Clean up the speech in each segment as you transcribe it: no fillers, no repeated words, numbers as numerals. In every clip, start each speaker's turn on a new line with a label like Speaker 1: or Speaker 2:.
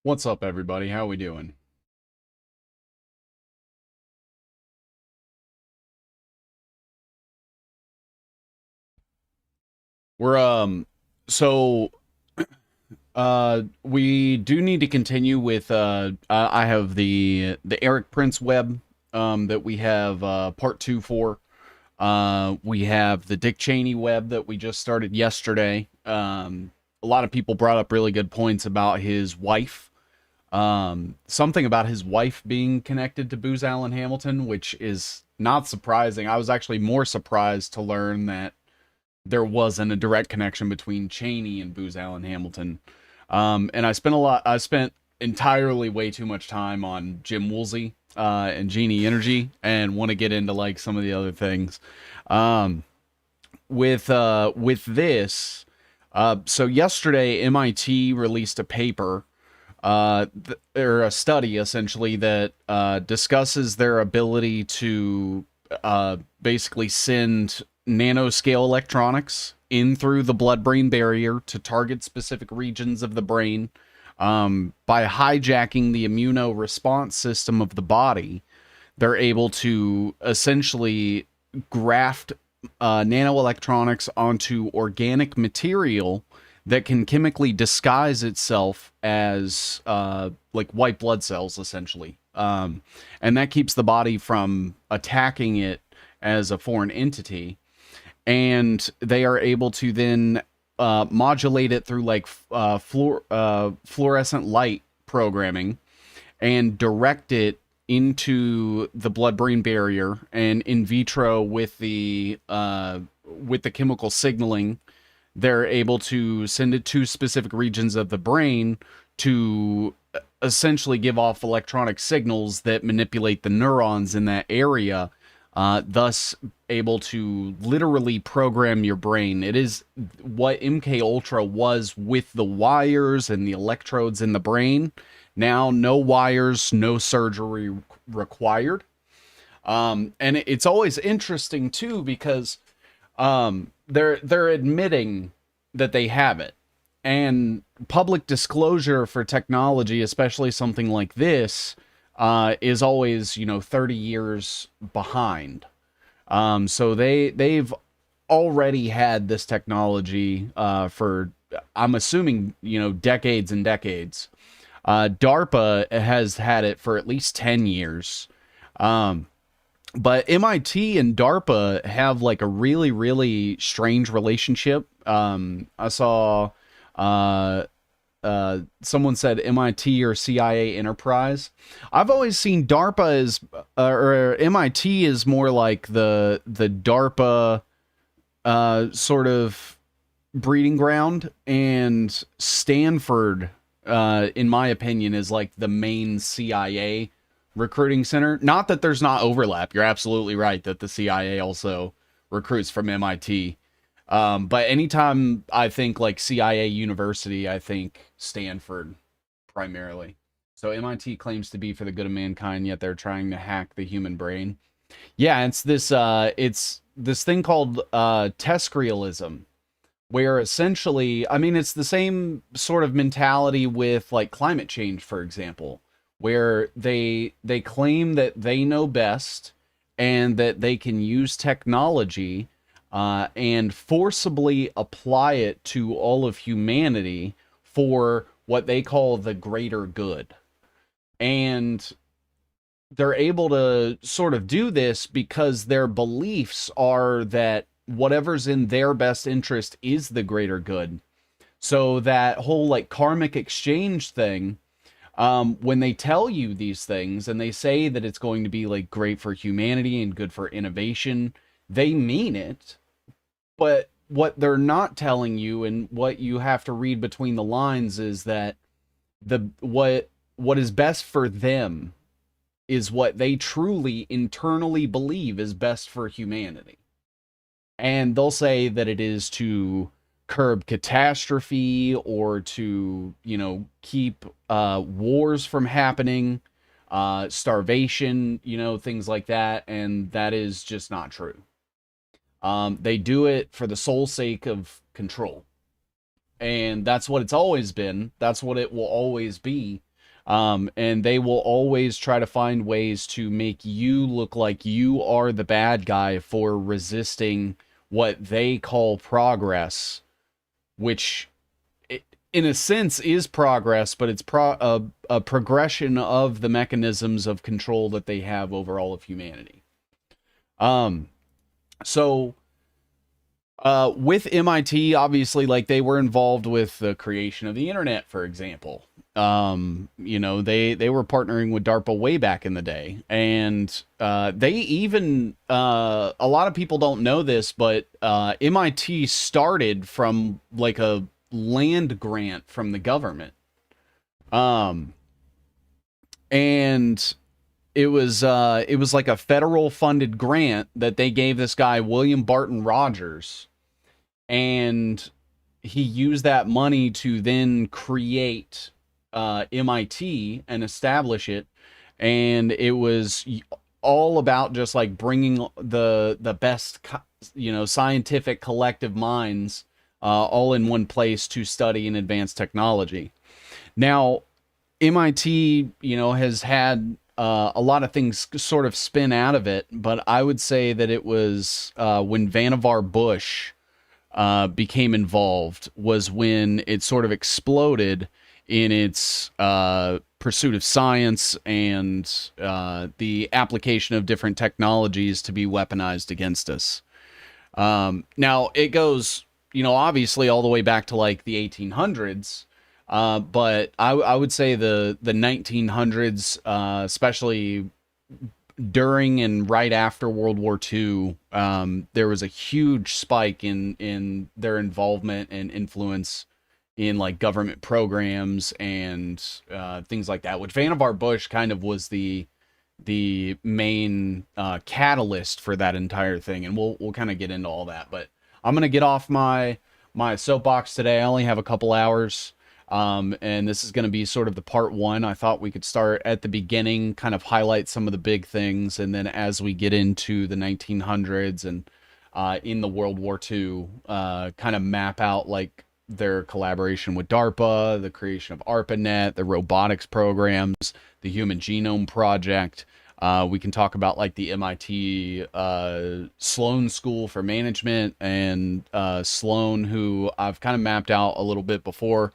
Speaker 1: What's up, everybody? How we doing? We're so we do need to continue with I have the Eric Prince web that we have part 2 for. We have the Dick Cheney web that we just started yesterday. A lot of people brought up really good points about his wife. Something about his wife being connected to Booz Allen Hamilton, which is not surprising. I was actually more surprised to learn that there wasn't a direct connection between Cheney and Booz Allen Hamilton. And I spent entirely way too much time on Jim Woolsey and Genie Energy, and want to get into like some of the other things. Um, with this, so yesterday MIT released a paper or a study essentially that discusses their ability to basically send nanoscale electronics in through the blood-brain barrier to target specific regions of the brain by hijacking the immunoresponse system of the body. They're able to essentially graft nanoelectronics onto organic material that can chemically disguise itself as like white blood cells, essentially. And that keeps the body from attacking it as a foreign entity. And they are able to then modulate it through like fluorescent light programming and direct it into the blood-brain barrier and in vitro with the chemical signaling. They're able to send it to specific regions of the brain to essentially give off electronic signals that manipulate the neurons in that area, thus able to literally program your brain. It is what MK Ultra was with the wires and the electrodes in the brain. Now, no wires, no surgery required. And it's always interesting too because they're admitting that they have it, and public disclosure for technology, especially something like this, is always 30 years behind. So they've already had this technology for, I'm assuming, decades and decades. DARPA has had it for at least 10 years. But MIT and DARPA have like a really, really strange relationship. I saw someone said MIT or CIA enterprise. I've always seen DARPA as or MIT is more like the DARPA sort of breeding ground, and Stanford, in my opinion, is like the main CIA recruiting center. Not that there's not overlap. You're absolutely right that the CIA also recruits from MIT. But anytime I think like CIA University, I think Stanford primarily. So MIT claims to be for the good of mankind, yet they're trying to hack the human brain. Yeah, it's this thing called test realism, where essentially, I mean, it's the same sort of mentality with like climate change, for example, where they claim that they know best and that they can use technology and forcibly apply it to all of humanity for what they call the greater good. And they're able to sort of do this because their beliefs are that whatever's in their best interest is the greater good. So that whole like karmic exchange thing, when they tell you these things and they say that it's going to be like great for humanity and good for innovation, they mean it. But what they're not telling you, and what you have to read between the lines, is that the what is best for them is what they truly internally believe is best for humanity. And they'll say that it is to curb catastrophe or to, you know, keep wars from happening, starvation, you know, things like that. And that is just not true. They do it for the sole sake of control. And that's what it's always been. That's what it will always be. And they will always try to find ways to make you look like you are the bad guy for resisting what they call progress, which in a sense is progress, but it's a progression of the mechanisms of control that they have over all of humanity. So with MIT, obviously, like they were involved with the creation of the internet, for example. You know, they were partnering with DARPA way back in the day, and they even a lot of people don't know this, but MIT started from like a land grant from the government. And it was like a federal funded grant that they gave this guy William Barton Rogers, and he used that money to then create MIT and establish it. And it was all about just like bringing the best, you know, scientific collective minds all in one place to study and advance technology. Now, MIT, you know, has had a lot of things sort of spin out of it, but I would say that it was when Vannevar Bush became involved was when it sort of exploded in its pursuit of science and the application of different technologies to be weaponized against us. Now, it goes, you know, obviously all the way back to like the 1800s. But I would say the 1900s, especially during and right after World War II, there was a huge spike in their involvement and influence in like government programs and things like that, which Vannevar Bush kind of was the main catalyst for that entire thing. And we'll kind of get into all that, but I'm gonna get off my soapbox today. I only have a couple hours. And this is going to be sort of the part one. I thought we could start at the beginning, kind of highlight some of the big things, and then as we get into the 1900s and in the World War II, kind of map out like their collaboration with DARPA, the creation of ARPANET, the robotics programs, the Human Genome Project. We can talk about like the MIT Sloan School for Management and Sloan, who I've kind of mapped out a little bit before.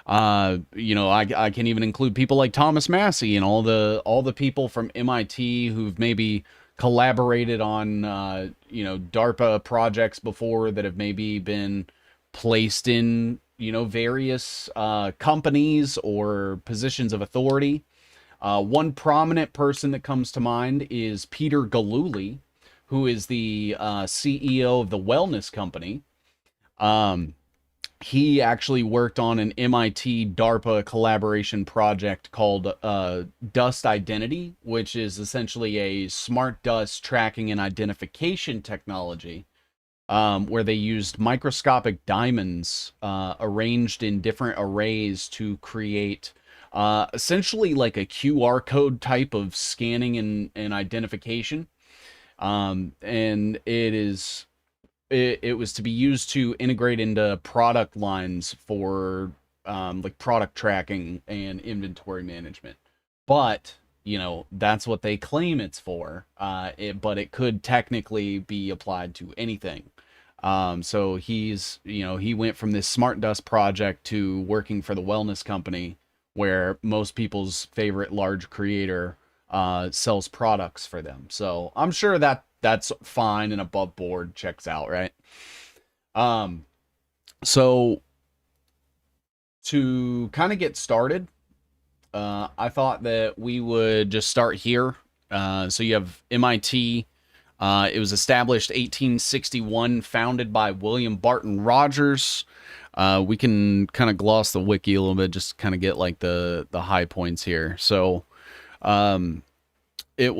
Speaker 1: You know, I can even include people like Thomas Massie and all the people from MIT who've maybe collaborated on, you know, DARPA projects before that have maybe been placed in various companies or positions of authority. One prominent person that comes to mind is Peter Galuli, who is the CEO of the Wellness Company. Um, he actually worked on an MIT DARPA collaboration project called Dust Identity, which is essentially a smart dust tracking and identification technology, where they used microscopic diamonds arranged in different arrays to create essentially like a QR code type of scanning and identification. And it was to be used to integrate into product lines for like product tracking and inventory management. But that's what they claim it's for. But it could technically be applied to anything. So he went from this smart dust project to working for the Wellness Company, where most people's favorite large creator sells products for them. So I'm sure that's fine and above board, checks out, right? Um, so to kind of get started, I thought that we would just start here. So you have MIT. It was established 1861, founded by William Barton Rogers. We can kind of gloss the wiki a little bit, just kind of get like the high points here. So, it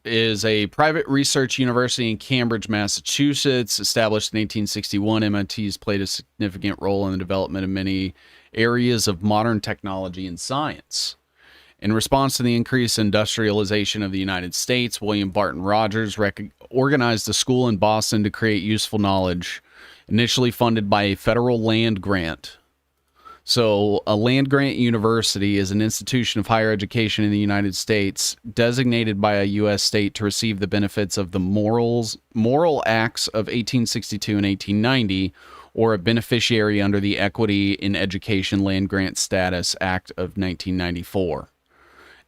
Speaker 1: is a private research university in Cambridge, Massachusetts. Established in 1861, MIT has played a significant role in the development of many areas of modern technology and science. In response to the increased industrialization of the United States, William Barton Rogers organized a school in Boston to create useful knowledge, initially funded by a federal land grant. So, a land grant university is an institution of higher education in the United States designated by a U.S. state to receive the benefits of the moral acts of 1862 and 1890, or a beneficiary under the Equity in Education Land Grant Status Act of 1994.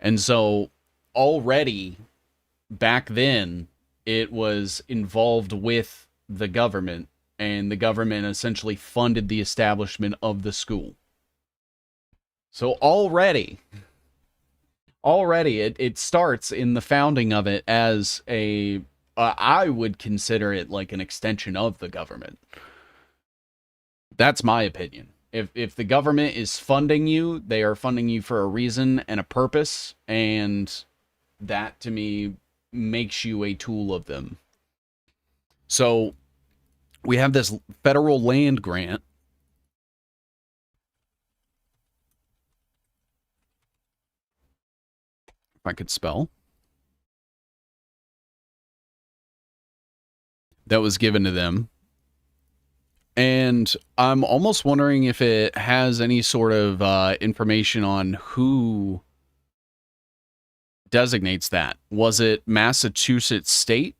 Speaker 1: And so already back then, it was involved with the government, and the government essentially funded the establishment of the school. So already it starts in the founding of it as I would consider it like an extension of the government. That's my opinion. If the government is funding you, they are funding you for a reason and a purpose, and that to me makes you a tool of them. So we have this federal land grant. If I could spell. That was given to them. And I'm almost wondering if it has any sort of information on who designates that. Was it Massachusetts State?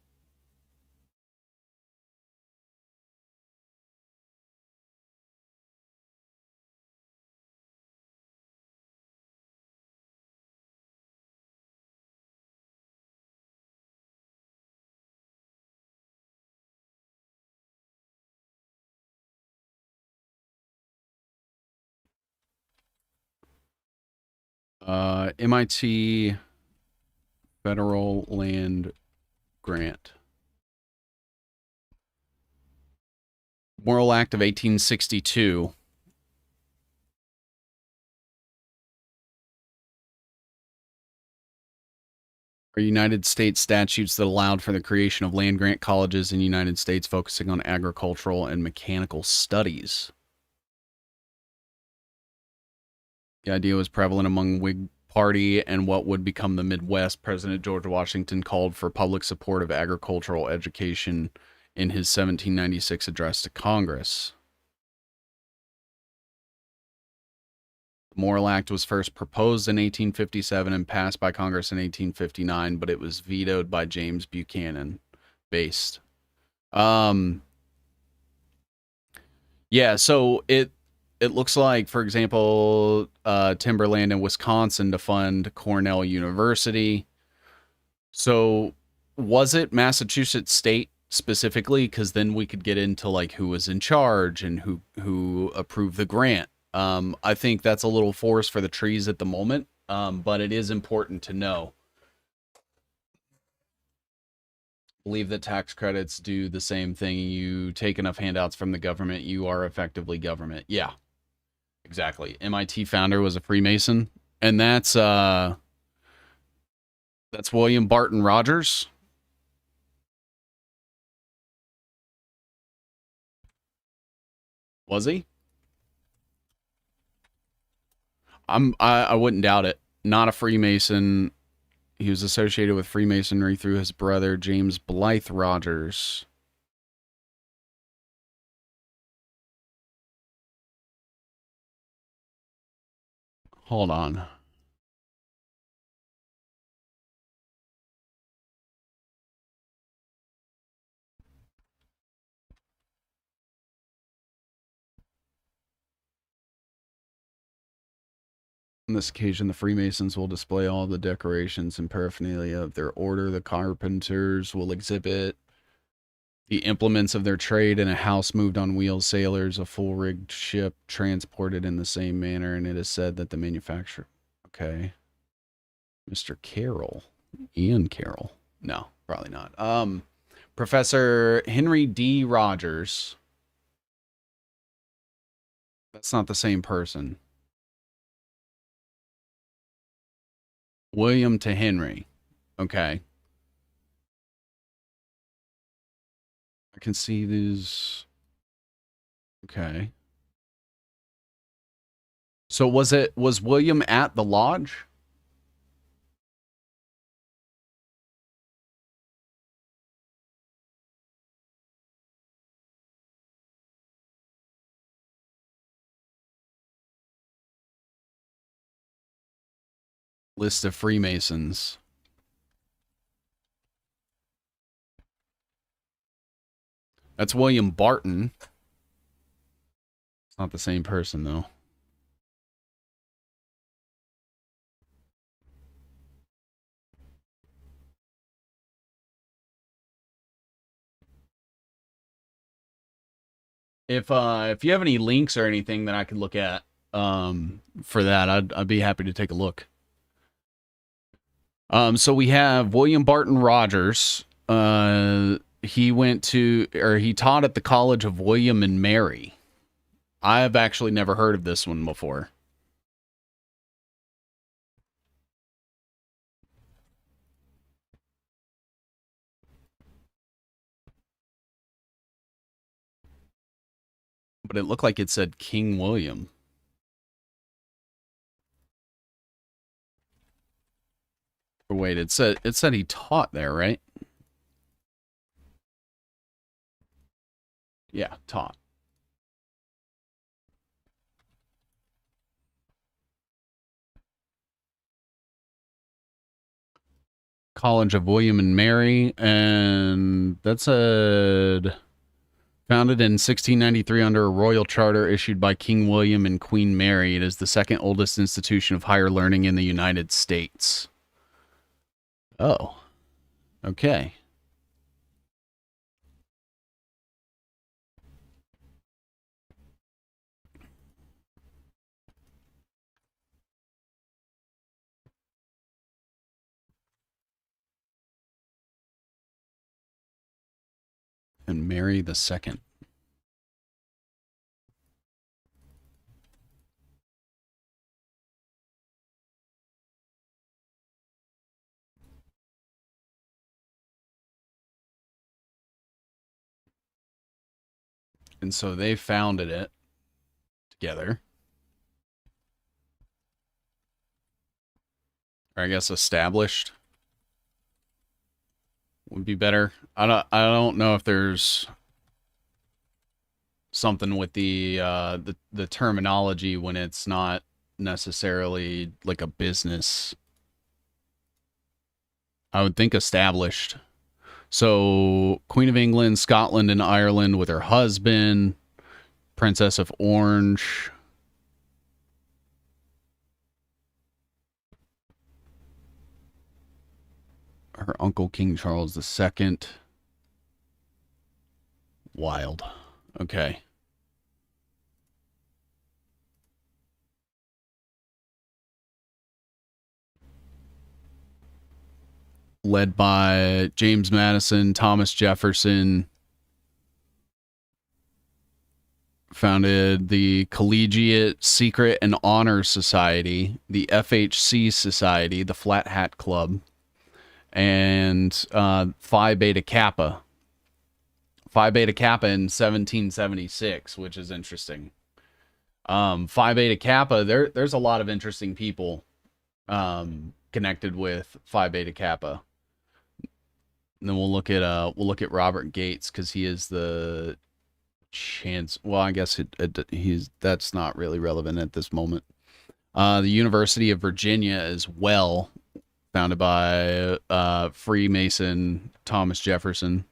Speaker 1: MIT Federal Land Grant. Morrill Act of 1862. Are United States statutes that allowed for the creation of land grant colleges in the United States focusing on agricultural and mechanical studies. The idea was prevalent among Whig Party and what would become the Midwest. President George Washington called for public support of agricultural education in his 1796 address to Congress. The Morrill Act was first proposed in 1857 and passed by Congress in 1859, but it was vetoed by James Buchanan. Based. Yeah, so it looks like, for example, timberland in Wisconsin to fund Cornell University. So was it Massachusetts State specifically, because then we could get into like who was in charge and who approved the grant. I think that's a little forest for the trees at the moment, but it is important to know. Believe that tax credits do the same thing. You take enough handouts from the government, you are effectively government. Yeah, exactly. MIT founder was a Freemason, and that's William Barton Rogers. Was he? I wouldn't doubt it. Not a Freemason. He was associated with Freemasonry through his brother James Blythe Rogers. Hold on. On this occasion, the Freemasons will display all the decorations and paraphernalia of their order. The carpenters will exhibit the implements of their trade in a house moved on wheels, sailors, a full rigged ship transported in the same manner, and it is said that the manufacturer. Okay. Mr. Carroll. Ian Carroll. No, probably not. Professor Henry D. Rogers. That's not the same person. William to Henry. Okay. I can see these. Okay. So was William at the lodge? List of Freemasons. That's William Barton. It's not the same person though. If you have any links or anything that I could look at for that, I'd be happy to take a look. So we have William Barton Rogers. He taught at the College of William and Mary. I've actually never heard of this one before. But it looked like it said King William. Or wait, it said he taught there, right? Yeah, taught. College of William and Mary, and that's a founded in 1693 under a royal charter issued by King William and Queen Mary. It is the second oldest institution of higher learning in the United States. Oh, okay. And Mary the Second. And so they founded it together. Or I guess established would be better. I don't know if there's something with the terminology when it's not necessarily like a business. I would think established. So, Queen of England, Scotland, and Ireland with her husband, Princess of Orange. Her uncle, King Charles II. Wild. Okay. Led by James Madison, Thomas Jefferson. Founded the Collegiate Secret and Honor Society, the FHC Society, the Flat Hat Club, and Phi Beta Kappa. Phi Beta Kappa in 1776, which is interesting. Phi Beta Kappa, there's a lot of interesting people connected with Phi Beta Kappa. And then we'll look at Robert Gates, because he is the chance. Well, I guess that's not really relevant at this moment. The University of Virginia as well, founded by Freemason Thomas Jefferson.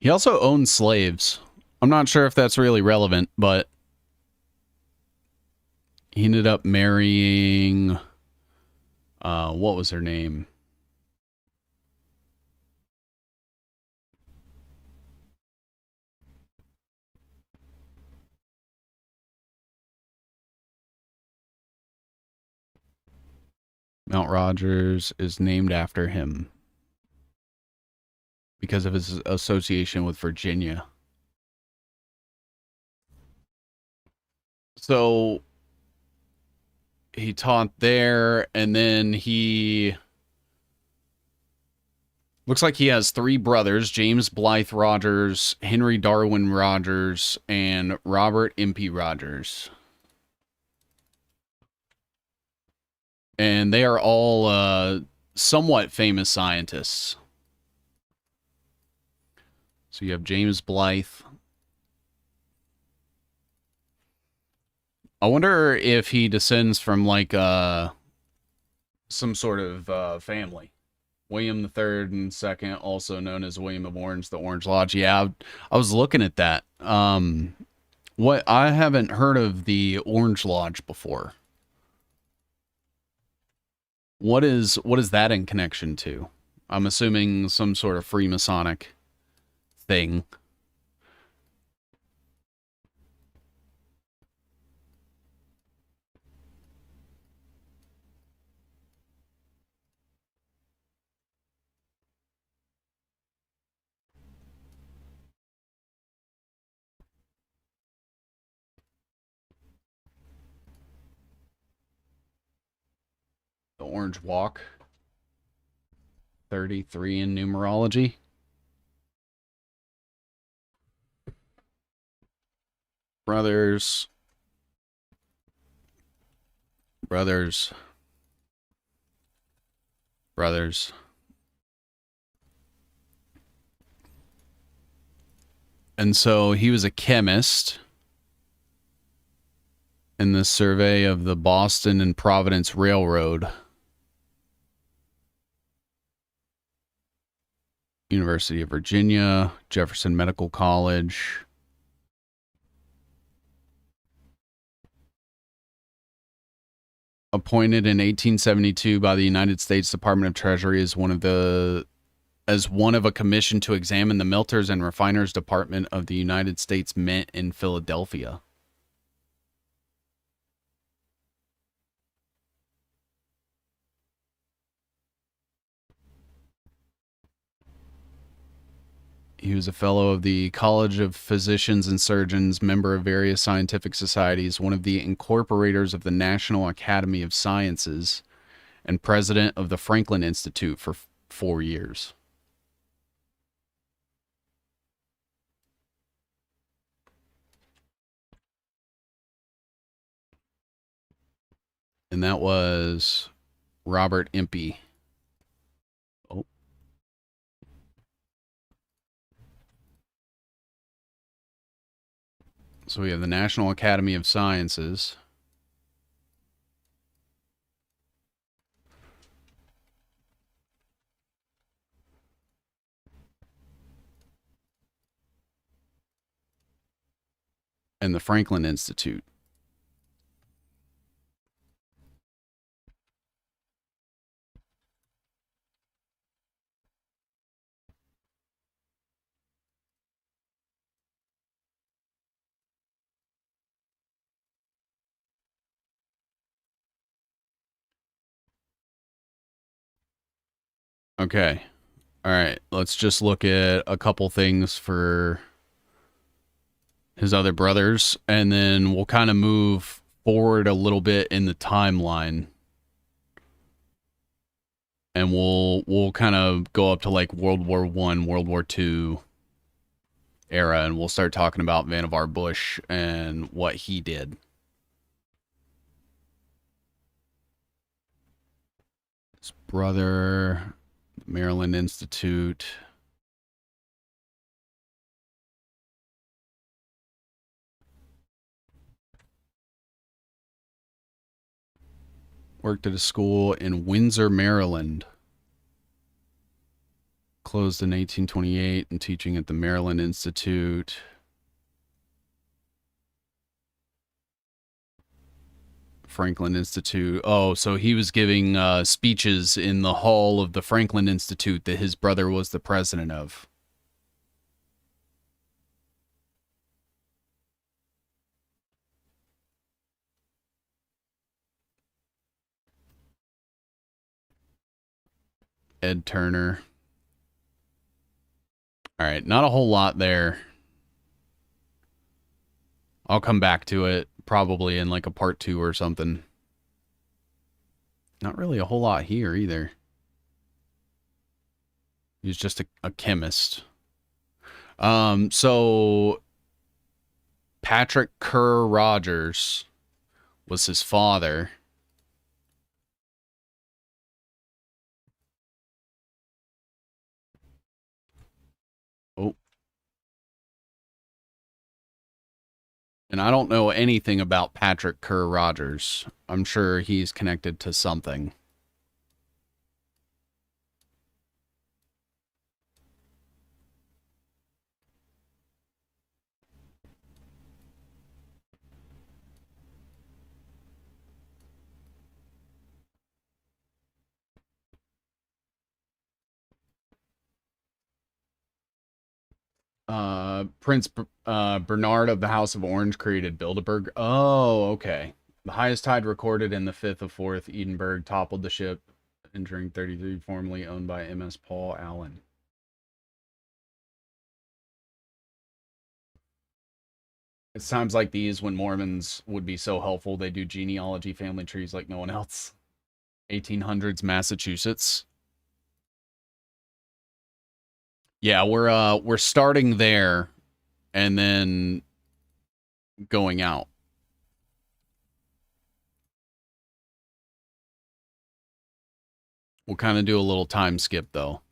Speaker 1: He also owned slaves. I'm not sure if that's really relevant, but he ended up marrying, what was her name? Mount Rogers is named after him because of his association with Virginia. So he taught there, and then he looks like he has 3 brothers: James Blythe Rogers, Henry Darwin Rogers, and Robert Impey Rogers. And they are all somewhat famous scientists. So you have James Blythe. I wonder if he descends from like some sort of family. William III and II, also known as William of Orange, the Orange Lodge. Yeah, I was looking at that. What I haven't heard of the Orange Lodge before. What is that in connection to? I'm assuming some sort of Freemasonic thing. The Orange Walk. 33 in numerology. Brothers. And so he was a chemist in the survey of the Boston and Providence Railroad. University of Virginia, Jefferson Medical College. Appointed in 1872 by the United States Department of Treasury as one of a commission to examine the Melters and Refiners Department of the United States Mint in Philadelphia. He was a fellow of the College of Physicians and Surgeons, member of various scientific societies, one of the incorporators of the National Academy of Sciences, and president of the Franklin Institute for 4 years. And that was Robert Impey. Oh. So we have the National Academy of Sciences. and the Franklin Institute. Okay. All right. Let's just look at a couple things for his other brothers, and then we'll kind of move forward a little bit in the timeline, and we'll kind of go up to like World War One, World War Two era, and we'll start talking about Vannevar Bush and what he did. His brother, Maryland Institute. Worked at a school in Windsor, Maryland. Closed in 1828 and teaching at the Maryland Institute. Franklin Institute. Oh, so he was giving speeches in the hall of the Franklin Institute that his brother was the president of. Ed Turner. All right, not a whole lot there. I'll come back to it probably in like a part 2 or something. Not really a whole lot here either. He's just a chemist. So Patrick Kerr Rogers was his father. Oh. And I don't know anything about Patrick Kerr Rogers. I'm sure he's connected to something. Prince Bernard of the House of Orange created Bilderberg. Oh, okay. The highest tide recorded in the 5th of 4th Edinburgh toppled the ship, entering 33, formerly owned by M.S. Paul Allen. It's times like these when Mormons would be so helpful, they do genealogy family trees like no one else. 1800s Massachusetts. Yeah, we're starting there and then going out. We'll kind of do a little time skip though.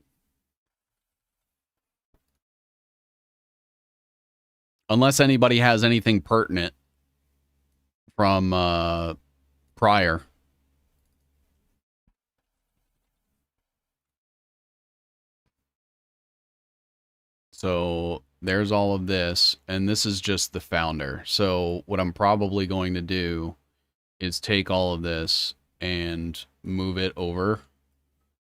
Speaker 1: Unless anybody has anything pertinent from prior. So there's all of this, and this is just the founder. So what I'm probably going to do is take all of this and move it over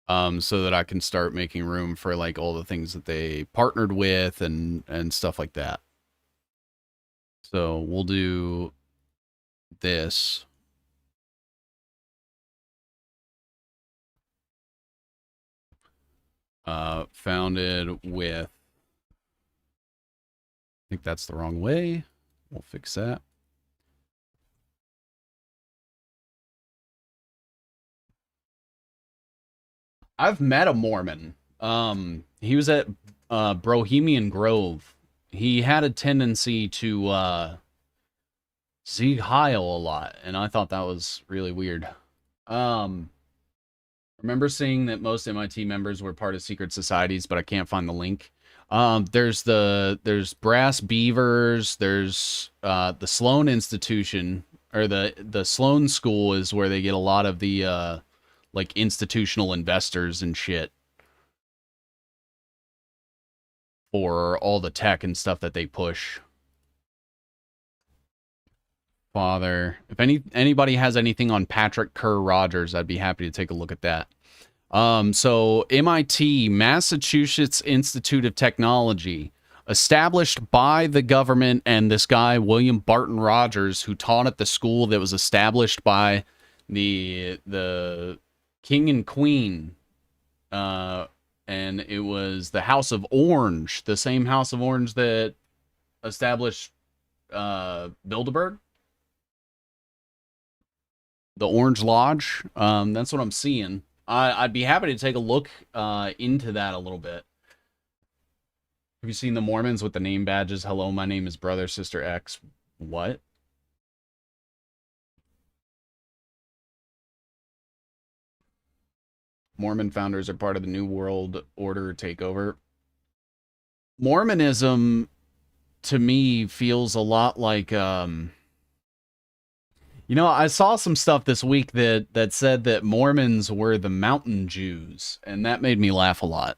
Speaker 1: so that I can start making room for like all the things that they partnered with and stuff like that. So we'll do this. Founded with, I think that's the wrong way. We'll fix that. I've met a Mormon. He was at Bohemian Grove. He had a tendency to Sieg Heil a lot, and I thought that was really weird. Remember seeing that most MIT members were part of secret societies, but I can't find the link. There's Brass Beavers, there's the Sloan Institution, or the Sloan School is where they get a lot of the like institutional investors and shit for all the tech and stuff that they push. Father. If anybody has anything on Patrick Kerr Rogers, I'd be happy to take a look at that. So MIT, Massachusetts Institute of Technology, established by the government and this guy, William Barton Rogers, who taught at the school that was established by the king and queen. And it was the House of Orange, the same House of Orange that established Bilderberg, the Orange Lodge. That's what I'm seeing. I'd be happy to take a look into that a little bit. Have you seen the Mormons with the name badges? Hello, my name is Brother Sister X. What? Mormon founders are part of the New World Order takeover. Mormonism, to me, feels a lot like I saw some stuff this week that said that Mormons were the mountain Jews, and that made me laugh a lot.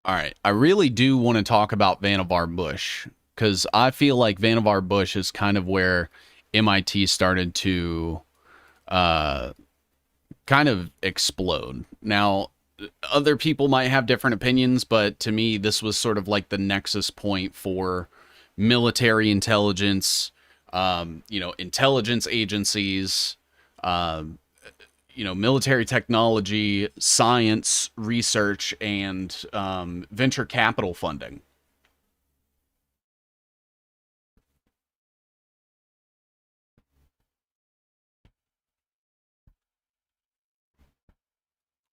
Speaker 1: All right, I really do want to talk about Vannevar Bush because I feel like Vannevar Bush is kind of where MIT started to uh, kind of explode. Now, other people might have different opinions, but to me, this was sort of like the nexus point for military intelligence, intelligence agencies, um, military technology, science, research, and venture capital funding.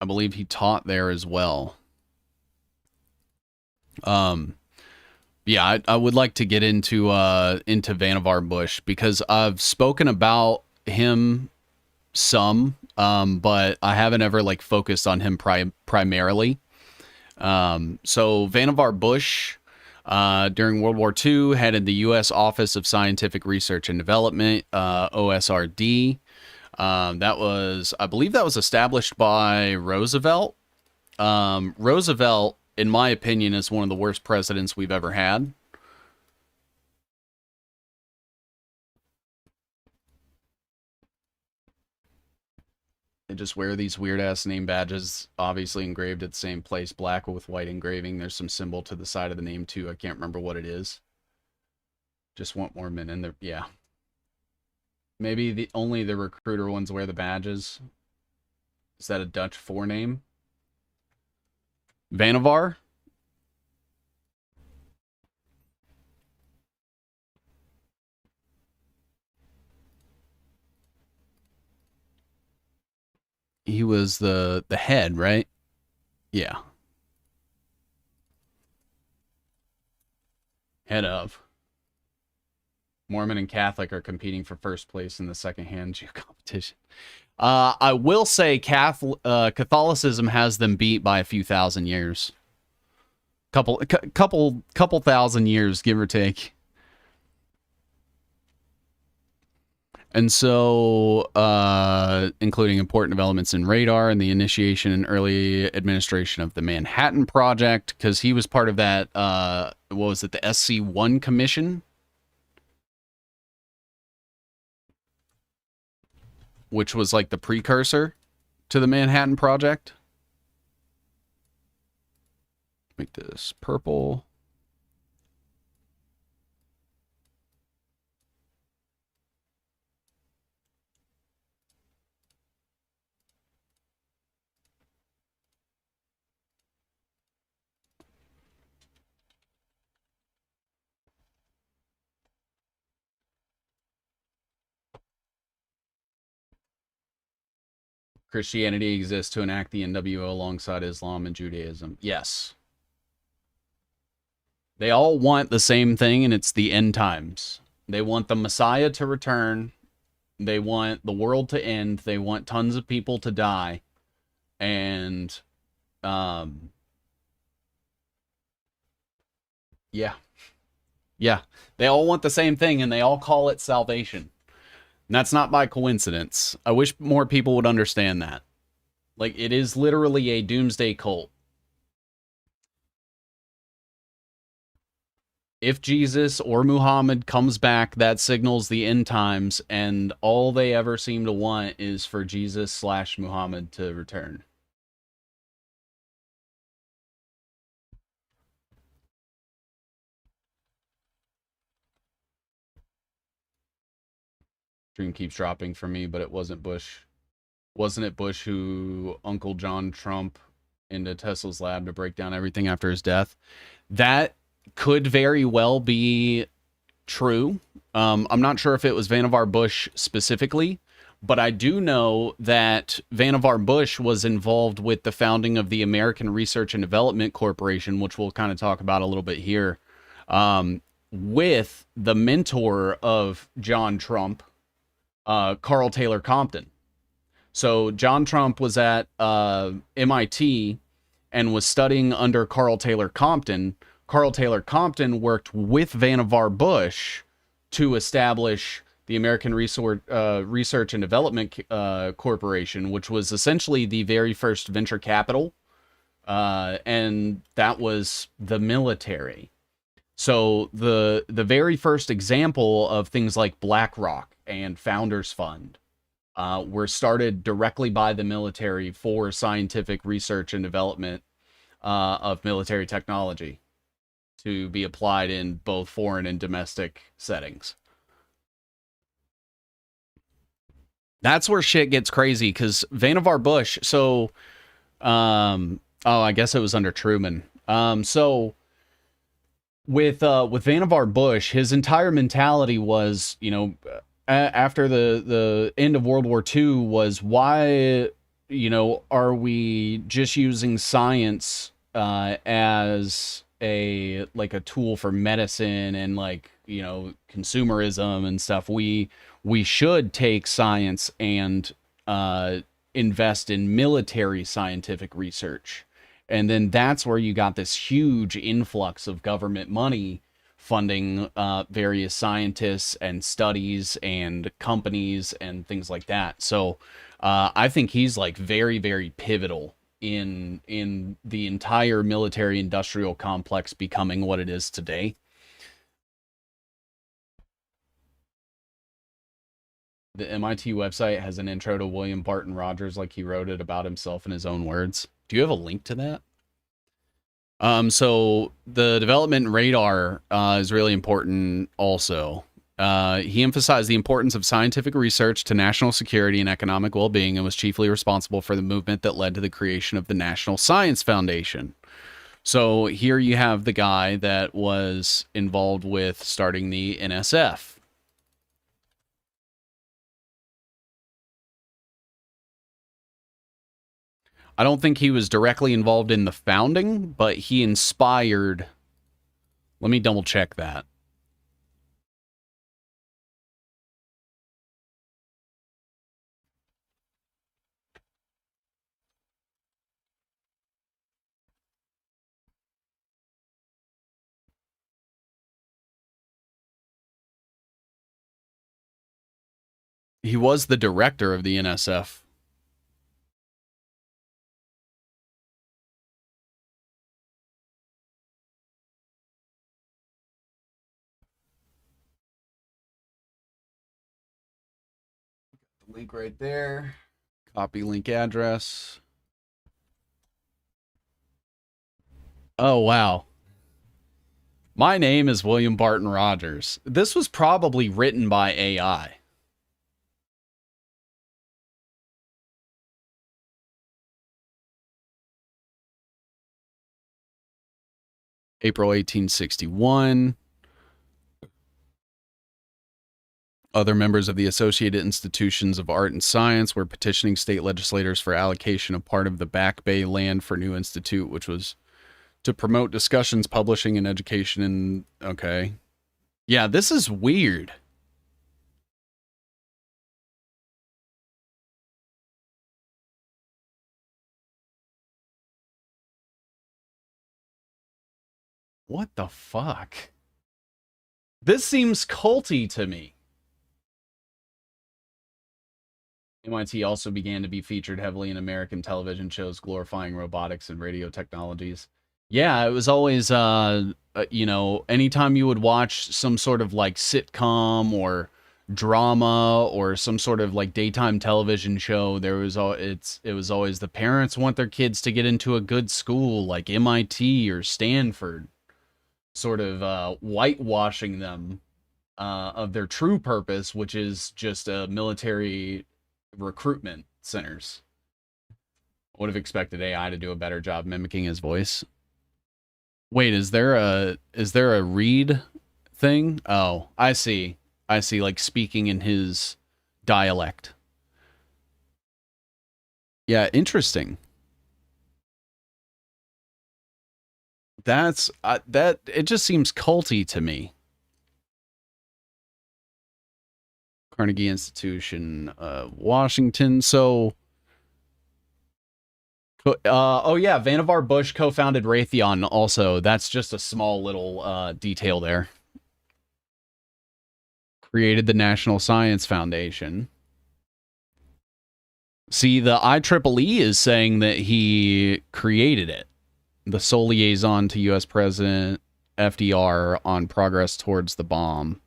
Speaker 1: I believe he taught there as well. Um, yeah, I would like to get into Vannevar Bush because I've spoken about him some, but I haven't ever like focused on him primarily. So Vannevar Bush, during World War II, headed the U.S. Office of Scientific Research and Development, OSRD. I believe that was established by Roosevelt. Roosevelt, in my opinion, is one of the worst presidents we've ever had. They just wear these weird ass name badges, obviously engraved at the same place, black with white engraving. There's some symbol to the side of the name too. I can't remember what it is. Just want more men in there. Yeah. Maybe only the recruiter ones wear the badges. Is that a Dutch forename? Vannevar? He was the head, right? Yeah. Head of. Mormon and Catholic are competing for first place in the second-hand Jew competition. I will say Catholicism has them beat by a few thousand years. Couple thousand years, give or take. And so, including important developments in radar and the initiation and early administration of the Manhattan Project, because he was part of that, what was it, the SC1 Commission? Which was like the precursor to the Manhattan Project. Make this purple. Christianity exists to enact the NWO alongside Islam and Judaism. Yes. They all want the same thing, and it's the end times. They want the Messiah to return. They want the world to end. They want tons of people to die. And, yeah. Yeah. They all want the same thing, and they all call it salvation. And that's not by coincidence. I wish more people would understand that. Like, it is literally a doomsday cult. If Jesus or Muhammad comes back, that signals the end times, and all they ever seem to want is for Jesus/Muhammad to return. Stream keeps dropping for me, but it wasn't Bush. Wasn't it Bush who Uncle John Trump into Tesla's lab to break down everything after his death? That could very well be true. I'm not sure if it was Vannevar Bush specifically, but I do know that Vannevar Bush was involved with the founding of the American Research and Development Corporation, which we'll kind of talk about a little bit here, with the mentor of John Trump, Carl Taylor Compton. So John Trump was at MIT and was studying under Carl Taylor Compton. Carl Taylor Compton worked with Vannevar Bush to establish the American Research and Development Corporation, which was essentially the very first venture capital, and that was the military. So the very first example of things like BlackRock and Founders Fund were started directly by the military for scientific research and development of military technology to be applied in both foreign and domestic settings. That's where shit gets crazy, because Vannevar Bush, so I guess it was under Truman. So with Vannevar Bush, his entire mentality was, after the end of World War II, was why, are we just using science as a tool for medicine and consumerism and stuff. We should take science and invest in military scientific research. And then that's where you got this huge influx of government money funding various scientists and studies and companies and things like that. So I think he's very, very pivotal in the entire military industrial complex becoming what it is today. The MIT website has an intro to William Barton Rogers, like he wrote it about himself in his own words. Do you have a link to that? So the development radar is really important also. He emphasized the importance of scientific research to national security and economic well-being, and was chiefly responsible for the movement that led to the creation of the National Science Foundation. So here you have the guy that was involved with starting the NSF. I don't think he was directly involved in the founding, but he inspired. Let me double check that. He was the director of the NSF. The link right there. Copy link address. Oh, wow. My name is William Barton Rogers. This was probably written by AI. April 1861. Other members of the Associated Institutions of Art and Science were petitioning state legislators for allocation of part of the Back Bay land for new institute, which was to promote discussions, publishing, and education. And okay. Yeah, this is weird. What the fuck? This seems culty to me. MIT also began to be featured heavily in American television shows glorifying robotics and radio technologies. Yeah, it was always you know, anytime you would watch some sort of like sitcom or drama or some sort of like daytime television show, it was always the parents want their kids to get into a good school like MIT or Stanford, sort of whitewashing them of their true purpose, which is just military recruitment centers. Would have expected AI to do a better job mimicking his voice. Wait, is there a read thing? Oh, I see. I see, like speaking in his dialect. Yeah, interesting. That's that it just seems culty to me. Carnegie Institution, Washington. So oh yeah, Vannevar Bush co-founded Raytheon also. That's just a small little detail there. Created the National Science Foundation. See, the IEEE is saying that he created it. The sole liaison to U.S. President FDR on progress towards the bomb.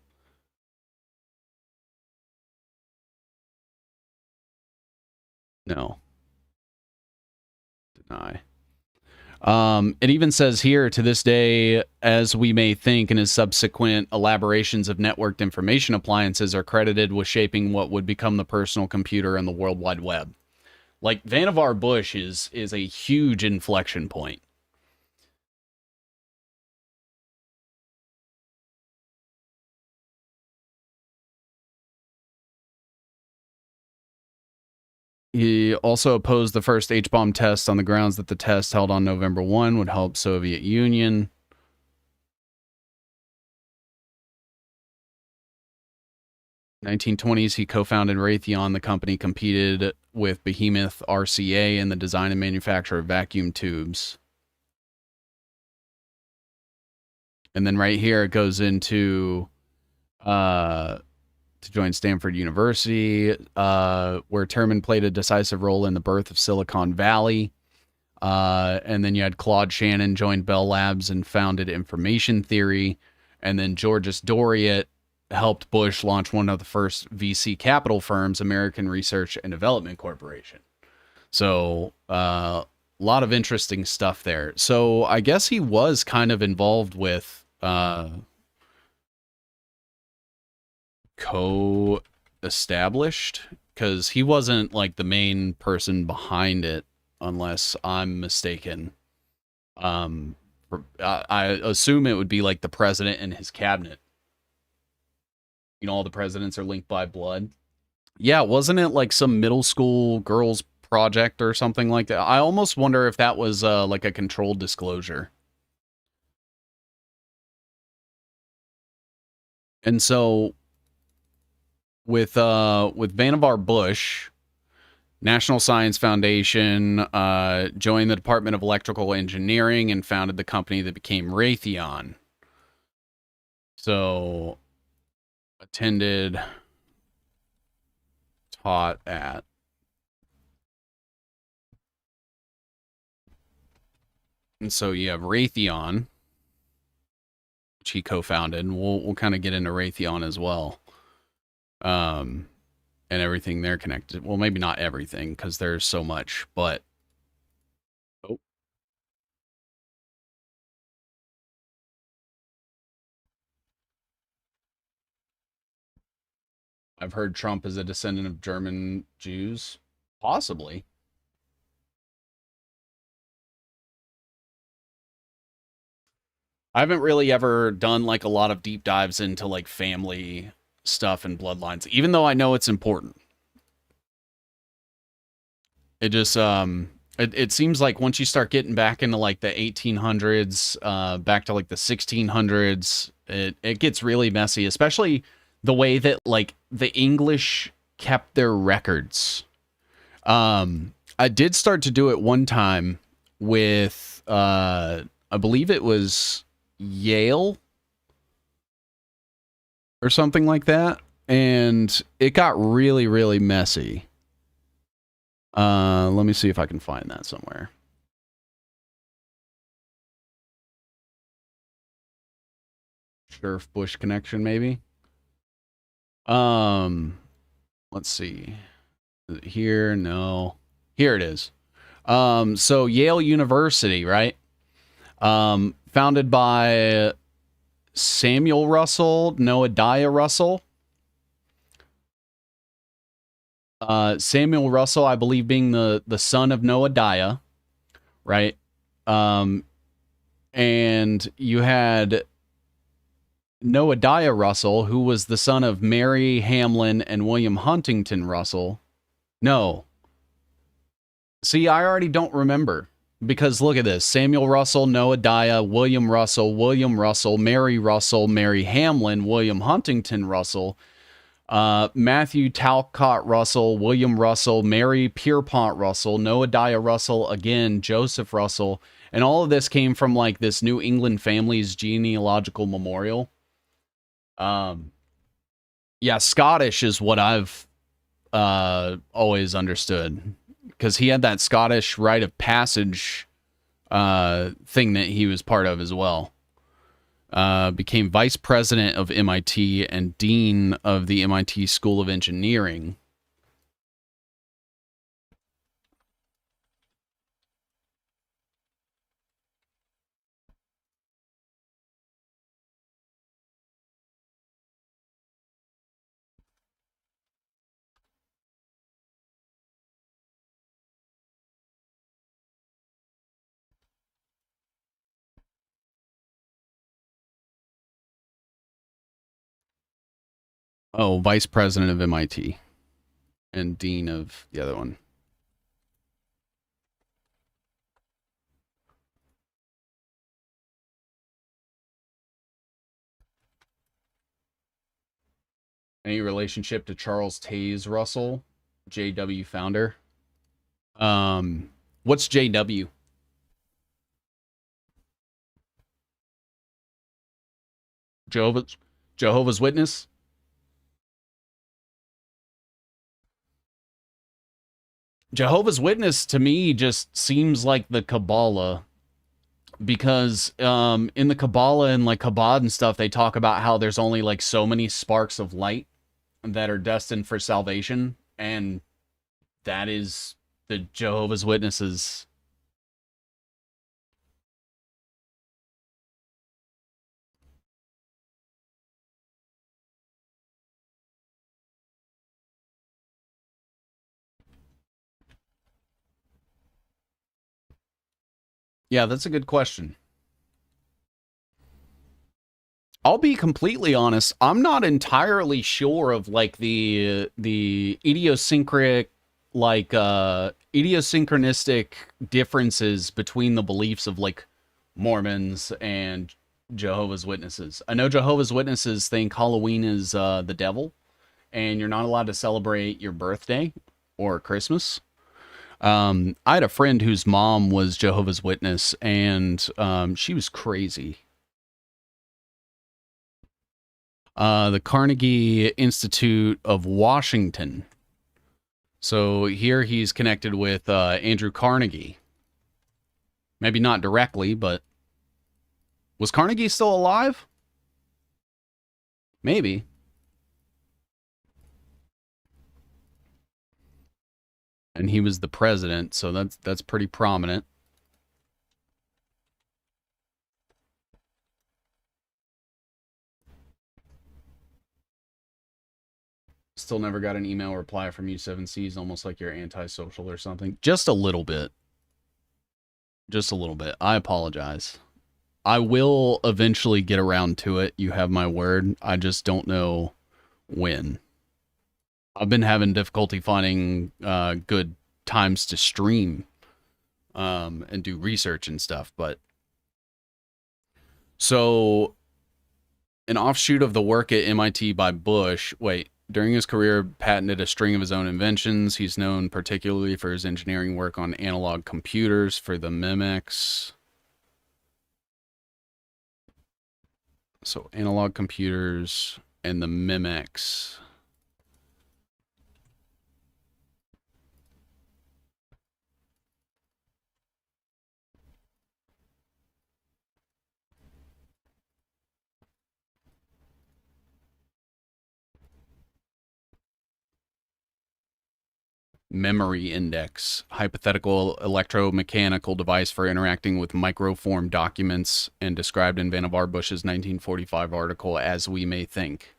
Speaker 1: No. Deny. It even says here, to this day, as we may think, and his subsequent elaborations of networked information appliances are credited with shaping what would become the personal computer and the World Wide Web. Like, Vannevar Bush is a huge inflection point. He also opposed the first H-bomb test on the grounds that the test held on November 1 would help Soviet Union. In 1920s, he co-founded Raytheon. The company competed with behemoth RCA in the design and manufacture of vacuum tubes. And then right here it goes into to join Stanford University, where Terman played a decisive role in the birth of Silicon Valley. And then you had Claude Shannon joined Bell Labs and founded Information Theory. And then Georges Doriot helped Bush launch one of the first VC capital firms, American Research and Development Corporation. So, a lot of interesting stuff there. So, I guess he was kind of involved with co-established, because he wasn't like the main person behind it, unless I'm mistaken. I assume it would be like the president and his cabinet. You know, all the presidents are linked by blood. Yeah, wasn't it like some middle school girls project or something like that? I almost wonder if that was like a controlled disclosure. And so with Vannevar Bush, National Science Foundation, joined the Department of Electrical Engineering and founded the company that became Raytheon. So attended, taught at. And so you have Raytheon, which he co-founded, and we'll kind of get into Raytheon as well. And everything they're connected. Well, maybe not everything, because there's so much, but oh. I've heard Trump is a descendant of German Jews. Possibly. I haven't really ever done like a lot of deep dives into like family stuff and bloodlines, even though I know it's important. It just it seems like once you start getting back into like the 1800s, back to like the 1600s, it gets really messy, especially the way that like the English kept their records. I did start to do it one time with I believe it was Yale or something like that, and it got really really messy. Let me see if I can find that somewhere. Scherf Bush connection, maybe. Let's see. Is it here? No. Here it is. So Yale University, right? Founded by Samuel Russell, Noadiah Russell. Samuel Russell, I believe, being the son of Noadiah, right? And you had Noadiah Russell, who was the son of Mary Hamlin and William Huntington Russell. No. See, I already don't remember. Because look at this. Samuel Russell, Noadiah, William Russell, Mary Hamlin, William Huntington Russell, Matthew Talcott Russell, William Russell, Mary Pierpont Russell, Noadiah Russell, again, Joseph Russell. And all of this came from like this New England family's genealogical memorial. Yeah, Scottish is what I've always understood. Because he had that Scottish rite of passage thing that he was part of as well. Became vice president of MIT and dean of the MIT School of Engineering. Oh, vice president of MIT and dean of the other one. Any relationship to Charles Taze Russell, JW founder? What's JW? Jehovah's Witness? Jehovah's Witness to me just seems like the Kabbalah, because in the Kabbalah and like Chabad and stuff, they talk about how there's only like so many sparks of light that are destined for salvation, and that is the Jehovah's Witnesses. Yeah, that's a good question. I'll be completely honest. I'm not entirely sure of like the idiosyncratic idiosynchronistic differences between the beliefs of like Mormons and Jehovah's Witnesses. I know Jehovah's Witnesses think Halloween is the devil and you're not allowed to celebrate your birthday or Christmas. I had a friend whose mom was Jehovah's Witness, and she was crazy. The Carnegie Institute of Washington. So here he's connected with Andrew Carnegie. Maybe not directly, but was Carnegie still alive? Maybe. And he was the president, so that's pretty prominent. Still never got an email reply from you, 7Cs, almost like you're antisocial or something. Just a little bit. Just a little bit. I apologize. I will eventually get around to it. You have my word. I just don't know when. I've been having difficulty finding good times to stream and do research and stuff. But so an offshoot of the work at MIT by Bush. Wait, during his career, patented a string of his own inventions. He's known particularly for his engineering work on analog computers for the Memex. So analog computers and the Memex. Memory index, hypothetical electromechanical device for interacting with microform documents, and described in Vannevar Bush's 1945 article As We May Think.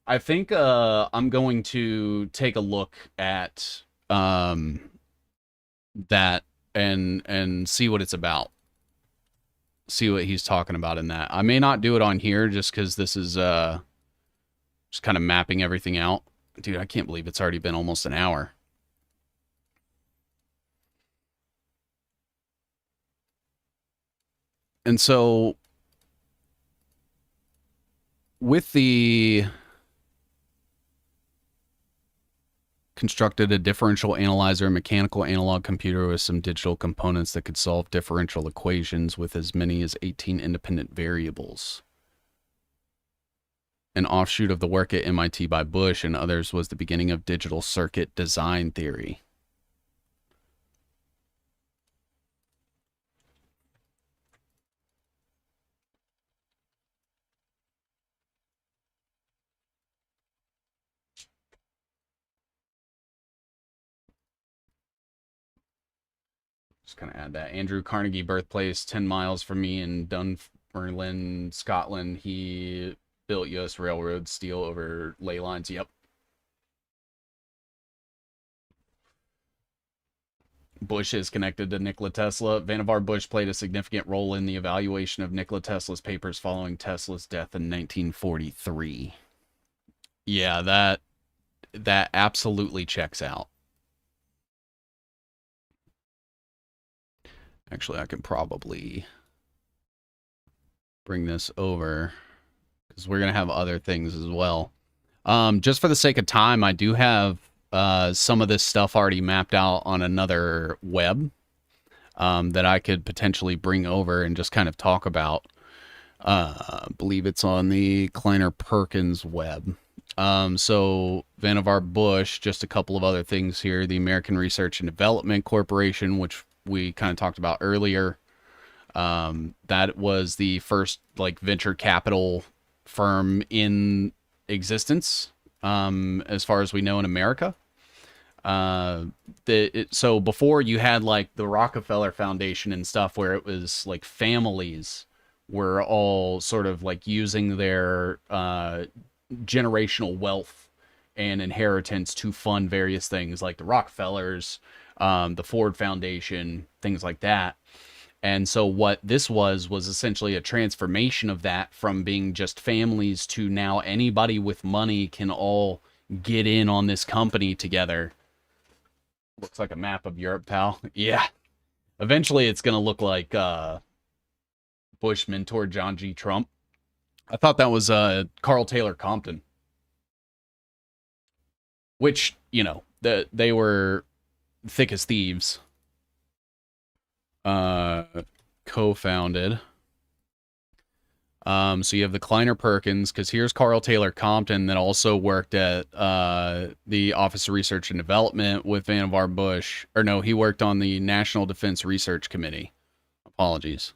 Speaker 1: I think I'm going to take a look at that and see what it's about. See what he's talking about in that. I may not do it on here just because this is just kind of mapping everything out. Dude, I can't believe it's already been almost an hour. And so with the constructed a differential analyzer, a mechanical analog computer with some digital components that could solve differential equations with as many as 18 independent variables. An offshoot of the work at MIT by Bush and others was the beginning of digital circuit design theory. Just kind of add that. Andrew Carnegie birthplace, 10 miles from me in Dunfermline, Scotland. He built U.S. railroad steel over ley lines. Yep. Bush is connected to Nikola Tesla. Vannevar Bush played a significant role in the evaluation of Nikola Tesla's papers following Tesla's death in 1943. Yeah, that absolutely checks out. Actually, I can probably bring this over because we're going to have other things as well. Just for the sake of time, I do have some of this stuff already mapped out on another web that I could potentially bring over and just kind of talk about. I believe it's on the Kleiner Perkins web. So Vannevar Bush, just a couple of other things here. The American Research and Development Corporation, which we kind of talked about earlier. That was the first like venture capital firm in existence, as far as we know in America. So before you had like the Rockefeller Foundation and stuff where it was like families were all sort of like using their generational wealth and inheritance to fund various things like the Rockefellers, the Ford Foundation, things like that. And so what this was essentially a transformation of that from being just families to now anybody with money can all get in on this company together. Looks like a map of Europe, pal. Yeah. Eventually it's going to look like Bush mentor John G. Trump. I thought that was Carl Taylor Compton. Which, you know, they were thick as thieves. Co-founded. So you have the Kleiner Perkins, because here's Carl Taylor Compton that also worked at the Office of Research and Development with Vannevar Bush. Or no, he worked on the National Defense Research Committee. Apologies.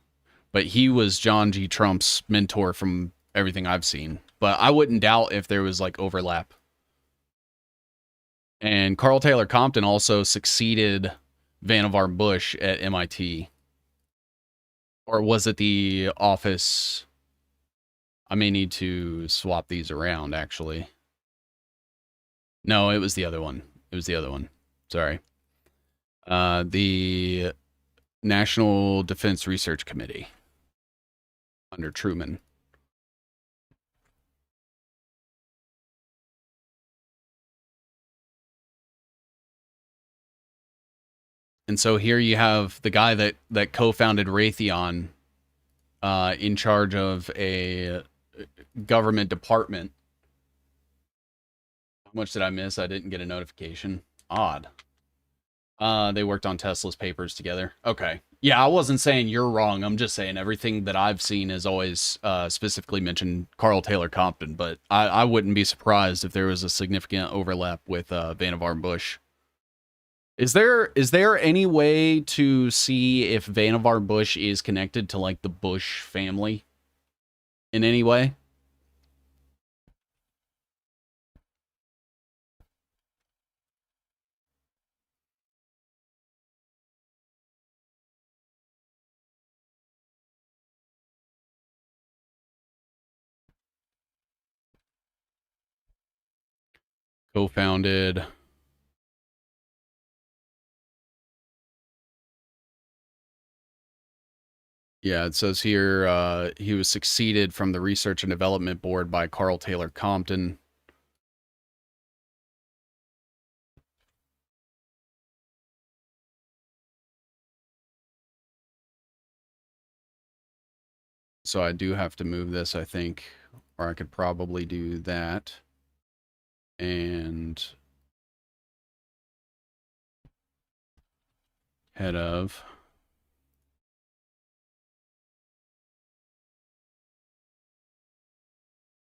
Speaker 1: But he was John G. Trump's mentor from everything I've seen. But I wouldn't doubt if there was like overlap. And Carl Taylor Compton also succeeded Vannevar Bush at MIT. Or was it the office? I may need to swap these around, actually. No, it was the other one. It was the other one. Sorry. The National Defense Research Committee under Truman. And so here you have the guy that co-founded Raytheon in charge of a government department. How much did I miss? I didn't get a notification. Odd. They worked on Tesla's papers together. Okay. Yeah, I wasn't saying you're wrong. I'm just saying everything that I've seen has always specifically mentioned Carl Taylor Compton, but I wouldn't be surprised if there was a significant overlap with Vannevar Bush. Is there any way to see if Vannevar Bush is connected to like the Bush family in any way? Co-founded. Yeah, it says here he was succeeded from the Research and Development Board by Carl Taylor Compton. So I do have to move this, I think, or I could probably do that. And head of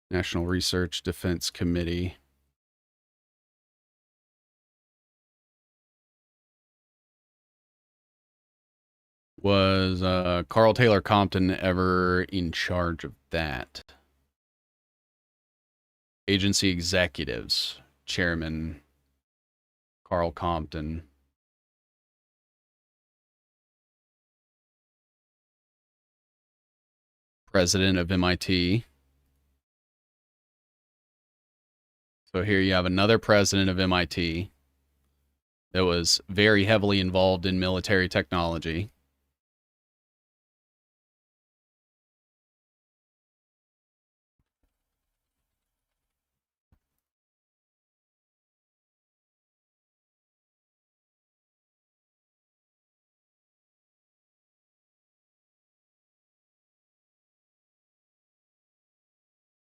Speaker 1: National Research Defense Committee. Was Carl Taylor Compton ever in charge of that? Agency executives, Chairman Carl Compton. President of MIT. So here you have another president of MIT that was very heavily involved in military technology.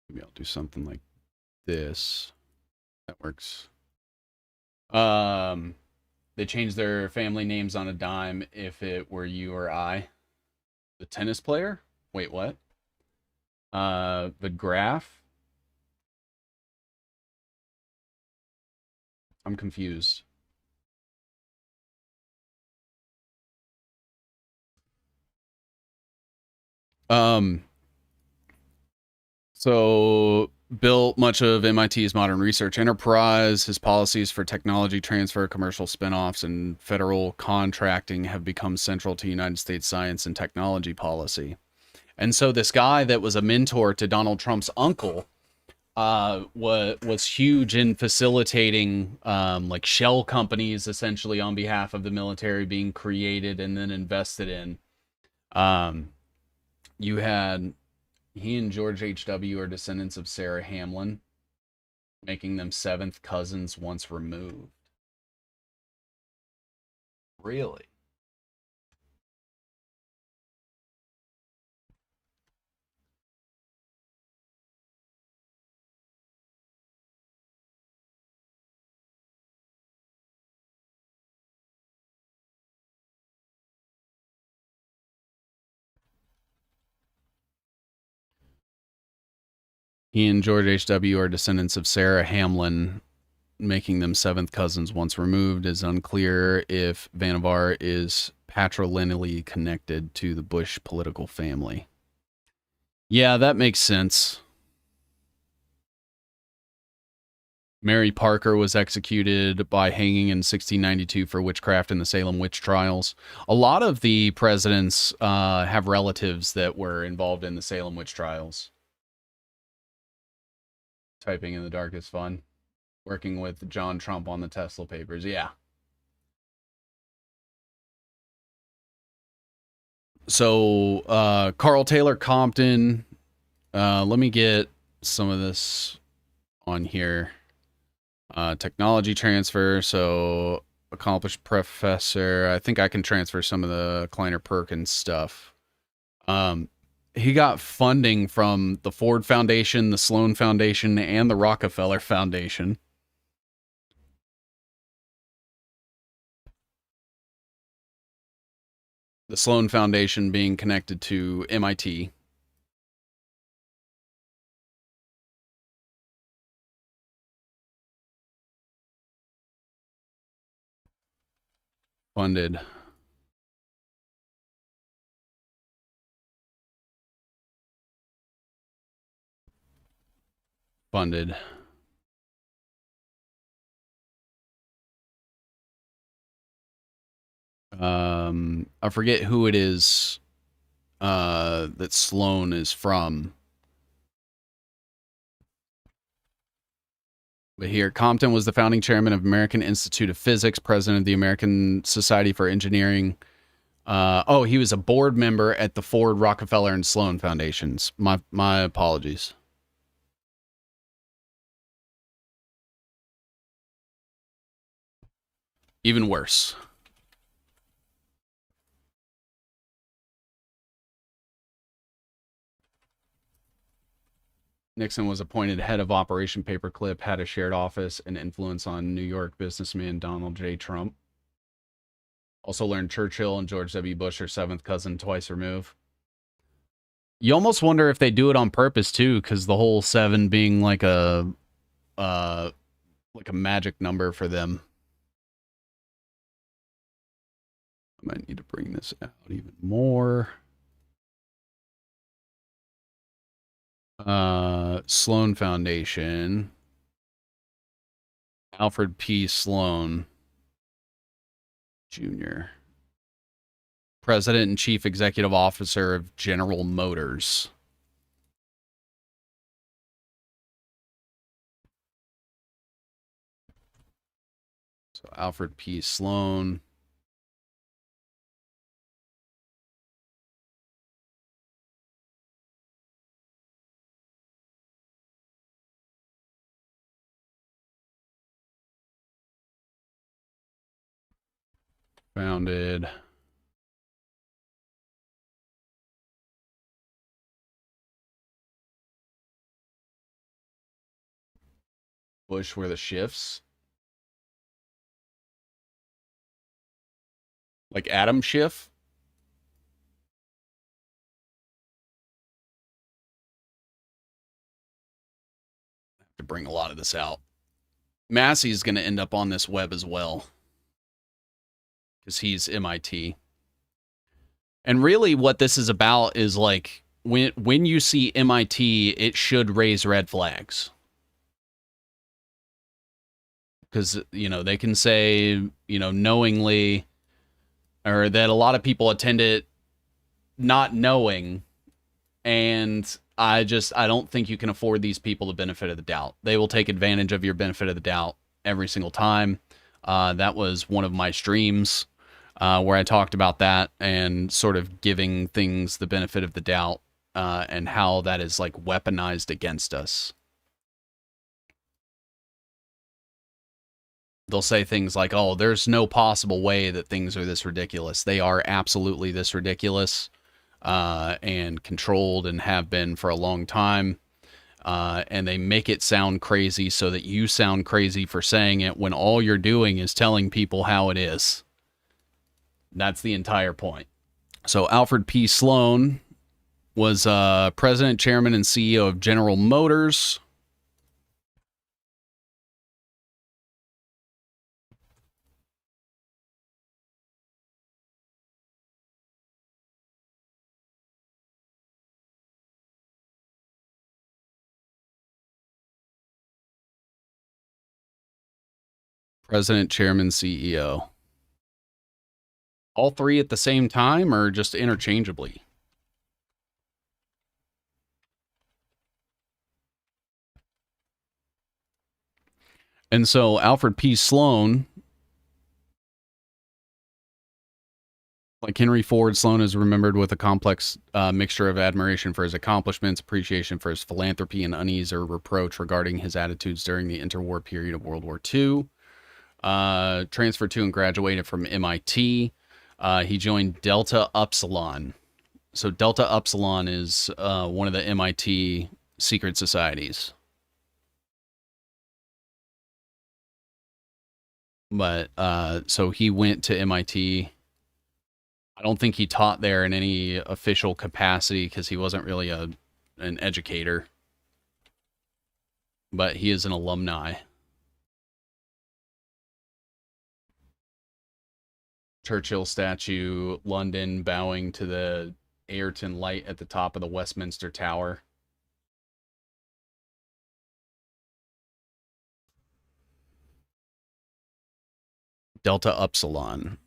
Speaker 1: Maybe I'll do something like this. That works. They changed their family names on a dime if it were you or I. The tennis player? Wait, what? The graph? I'm confused. So built much of MIT's modern research enterprise. His policies for technology transfer, commercial spinoffs, and federal contracting have become central to United States science and technology policy. And so this guy that was a mentor to Donald Trump's uncle was huge in facilitating like shell companies essentially on behalf of the military being created and then invested in. You had he and George H.W. are descendants of Sarah Hamlin, making them seventh cousins once removed. Really? He and George H.W. are descendants of Sarah Hamlin, making them seventh cousins once removed. It is unclear if Vannevar is patrilineally connected to the Bush political family. Yeah, that makes sense. Mary Parker was executed by hanging in 1692 for witchcraft in the Salem witch trials. A lot of the presidents have relatives that were involved in the Salem witch trials. Typing in the dark is fun. Working with John Trump on the Tesla papers. Yeah. So, Carl Taylor Compton. Let me get some of this on here. Technology transfer. So, accomplished professor. I think I can transfer some of the Kleiner Perkins stuff. He got funding from the Ford Foundation, the Sloan Foundation, and the Rockefeller Foundation. The Sloan Foundation being connected to MIT. Funded. Funded. I forget who it is that Sloan is from. But here, Compton was the founding chairman of American Institute of Physics, president of the American Society for Engineering. He was a board member at the Ford, Rockefeller, and Sloan Foundations. My apologies. Even worse. Nixon was appointed head of Operation Paperclip, had a shared office and influence on New York businessman Donald J. Trump. Also learned Churchill and George W. Bush are seventh cousin twice removed. You almost wonder if they do it on purpose too, because the whole 7 being like a magic number for them. I might need to bring this out even more. Sloan Foundation. Alfred P. Sloan Jr. President and Chief Executive Officer of General Motors. So Alfred P. Sloan. Founded. Bush were the Schiffs. Like Adam Schiff? I have to bring a lot of this out. Massey's going to end up on this web as well, because he's MIT. And really what this is about is like when you see MIT, it should raise red flags. Because, they can say, knowingly, or that a lot of people attend it not knowing. And I don't think you can afford these people the benefit of the doubt. They will take advantage of your benefit of the doubt every single time. That was one of my streams where I talked about that and sort of giving things the benefit of the doubt and how that is like weaponized against us. They'll say things like, oh, there's no possible way that things are this ridiculous. They are absolutely this ridiculous and controlled and have been for a long time. And they make it sound crazy so that you sound crazy for saying it when all you're doing is telling people how it is. That's the entire point. So Alfred P. Sloan was president, chairman, and CEO of General Motors. President, chairman, CEO. All three at the same time or just interchangeably? And so Alfred P. Sloan, like Henry Ford, Sloan is remembered with a complex mixture of admiration for his accomplishments, appreciation for his philanthropy, and unease or reproach regarding his attitudes during the interwar period of World War II. Transferred to and graduated from MIT. He joined Delta Upsilon. So Delta Upsilon is one of the MIT secret societies. But so he went to MIT. I don't think he taught there in any official capacity because he wasn't really an educator. But he is an alumni. Churchill statue, London, bowing to the Ayrton light at the top of the Westminster Tower. Delta Upsilon.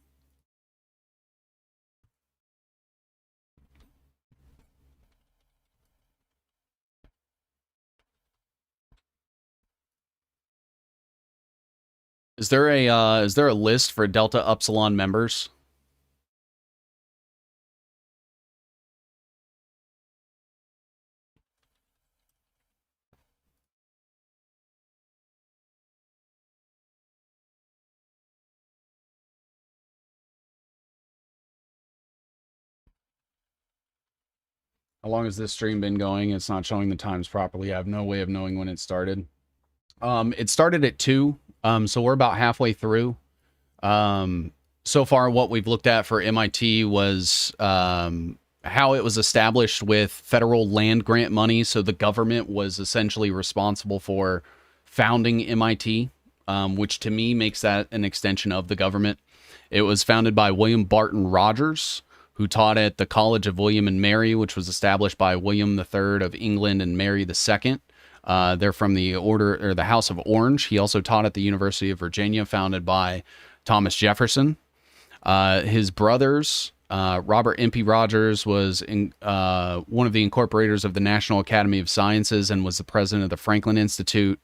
Speaker 1: Is there a list for Delta Upsilon members? How long has this stream been going? It's not showing the times properly. I have no way of knowing when it started. It started at 2, so we're about halfway through. So far, what we've looked at for MIT was how it was established with federal land grant money. So the government was essentially responsible for founding MIT, which to me makes that an extension of the government. It was founded by William Barton Rogers, who taught at the College of William and Mary, which was established by William III of England and Mary II. They're from the order or the House of Orange. He also taught at the University of Virginia, founded by Thomas Jefferson. His brothers, Robert Impey Rogers was one of the incorporators of the National Academy of Sciences and was the president of the Franklin Institute.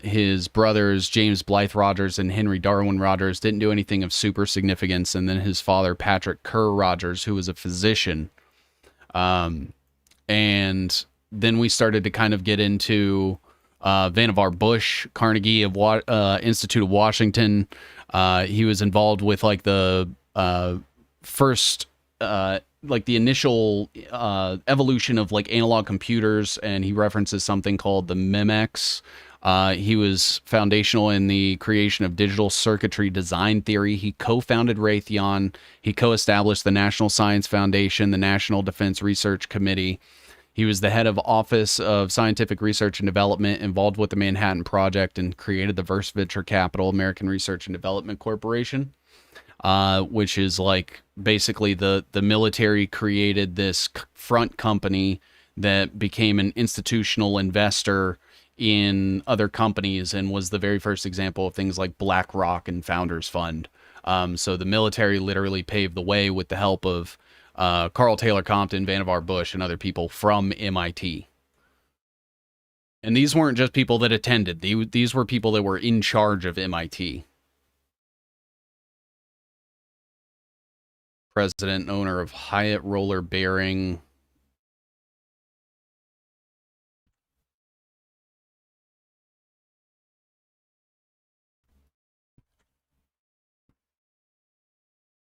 Speaker 1: His brothers, James Blythe Rogers and Henry Darwin Rogers, didn't do anything of super significance. And then his father, Patrick Kerr Rogers, who was a physician. And then we started to kind of get into Vannevar Bush, Carnegie of Institute of Washington. He was involved with like the first, like the initial evolution of like analog computers, and he references something called the MEMEX. He was foundational in the creation of digital circuitry design theory. He co-founded Raytheon. He co-established the National Science Foundation, the National Defense Research Committee. He was the head of Office of Scientific Research and Development, involved with the Manhattan Project, and created the Verse Venture Capital American Research and Development Corporation, which is like basically the military created this front company that became an institutional investor in other companies and was the very first example of things like BlackRock and Founders Fund. So the military literally paved the way with the help of Carl Taylor Compton, Vannevar Bush, and other people from MIT. And these weren't just people that attended. These were people that were in charge of MIT. President and owner of Hyatt Roller Bearing.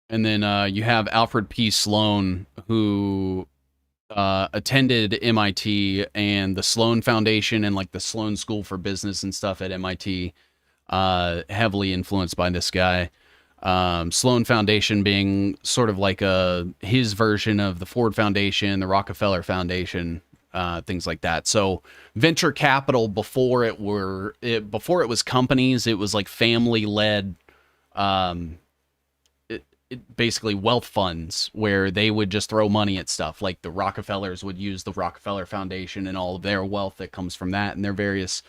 Speaker 1: And then you have Alfred P. Sloan, who attended MIT and the Sloan Foundation and like the Sloan School for Business and stuff at MIT, heavily influenced by this guy. Sloan Foundation being sort of like his version of the Ford Foundation, the Rockefeller Foundation, things like that. So venture capital before it was companies, it was like family led, basically wealth funds where they would just throw money at stuff. Like the Rockefellers would use the Rockefeller Foundation and all of their wealth that comes from that and their various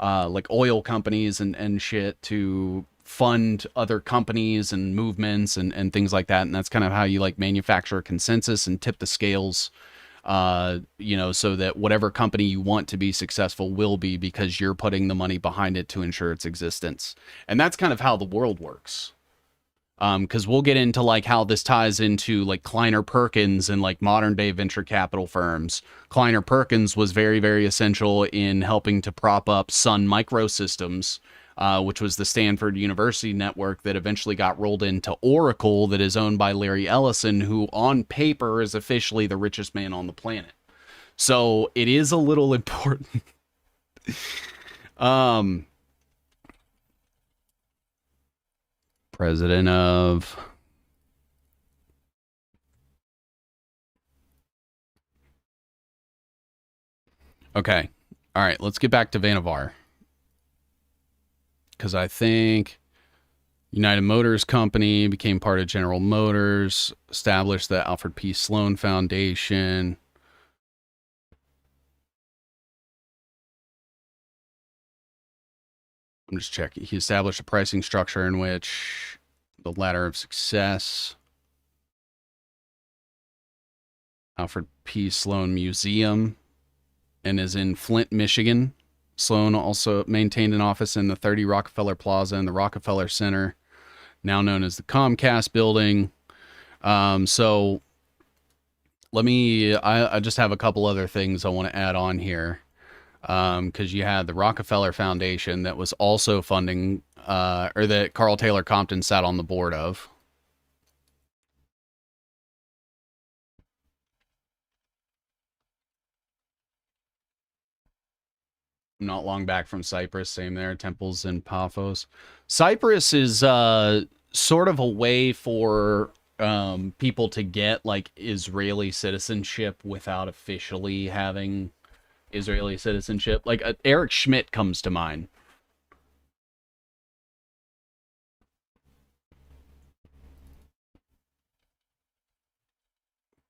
Speaker 1: like oil companies and shit to fund other companies and movements and things like that. And that's kind of how you like manufacture a consensus and tip the scales, so that whatever company you want to be successful will be, because you're putting the money behind it to ensure its existence. And that's kind of how the world works. Because we'll get into like how this ties into like Kleiner Perkins and like modern day venture capital firms. Kleiner Perkins was very, very essential in helping to prop up Sun Microsystems, which was the Stanford University network that eventually got rolled into Oracle, that is owned by Larry Ellison, who on paper is officially the richest man on the planet. So it is a little important. President of... Okay. All right, let's get back to Vannevar. Because I think United Motors Company became part of General Motors, established the Alfred P. Sloan Foundation. I'm just checking. He established a pricing structure in which the ladder of success, Alfred P. Sloan Museum, and is in Flint, Michigan. Sloan also maintained an office in the 30 Rockefeller Plaza in the Rockefeller Center, now known as the Comcast building. So I just have a couple other things I want to add on here. Because you had the Rockefeller Foundation that was also funding, or that Carl Taylor Compton sat on the board of. Not long back from Cyprus, same there, temples in Paphos. Cyprus is sort of a way for people to get like Israeli citizenship without officially having Israeli citizenship. Like Eric Schmidt comes to mind.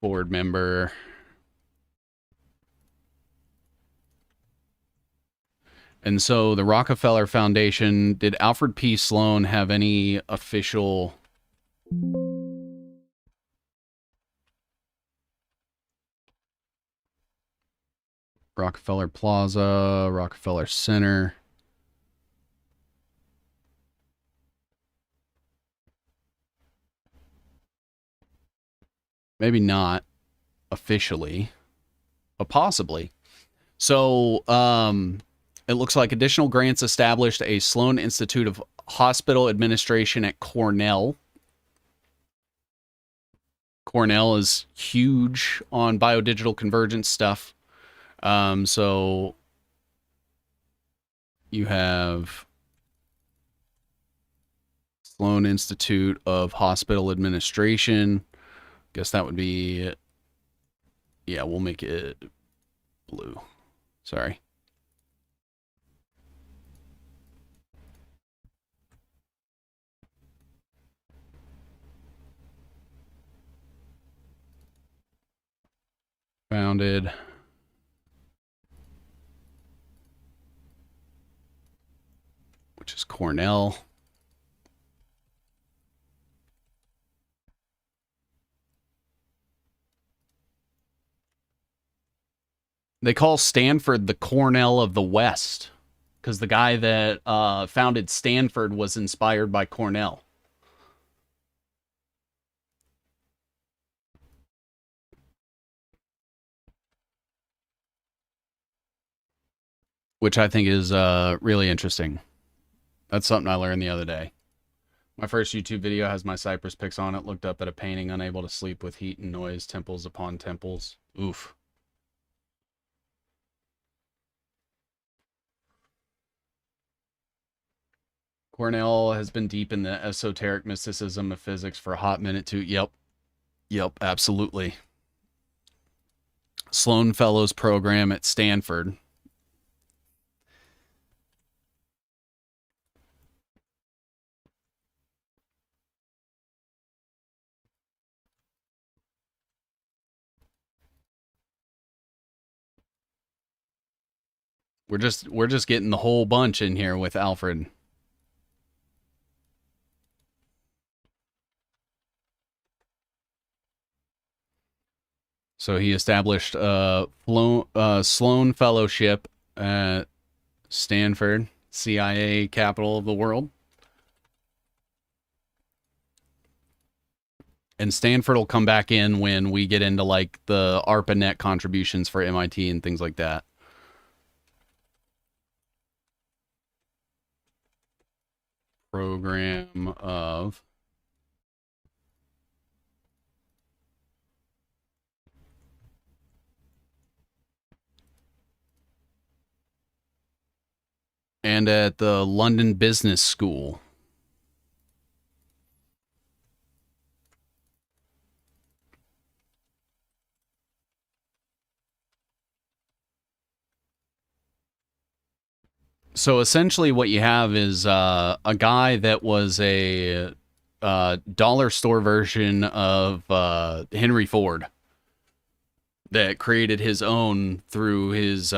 Speaker 1: Board member. And so the Rockefeller Foundation, did Alfred P. Sloan have any official Rockefeller Plaza, Rockefeller Center? Maybe not officially, but possibly. So, it looks like additional grants established a Sloan Institute of Hospital Administration at Cornell. Cornell is huge on biodigital convergence stuff. So you have Sloan Institute of Hospital Administration. Guess that would be, yeah, we'll make it blue. Sorry. Founded. Which is Cornell. They call Stanford the Cornell of the West because the guy that founded Stanford was inspired by Cornell. Which I think is really interesting. That's something I learned the other day. My first YouTube video has my Cypress pics on it. Looked up at a painting, unable to sleep with heat and noise, temples upon temples. Oof. Cornell has been deep in the esoteric mysticism of physics for a hot minute too. Yep, absolutely. Sloan Fellows program at Stanford. We're just getting the whole bunch in here with Alfred. So he established Sloan Fellowship at Stanford, CIA capital of the world. And Stanford will come back in when we get into like the ARPANET contributions for MIT and things like that. Program of and at the London Business School. So essentially what you have is a guy that was a dollar store version of Henry Ford that created his own through his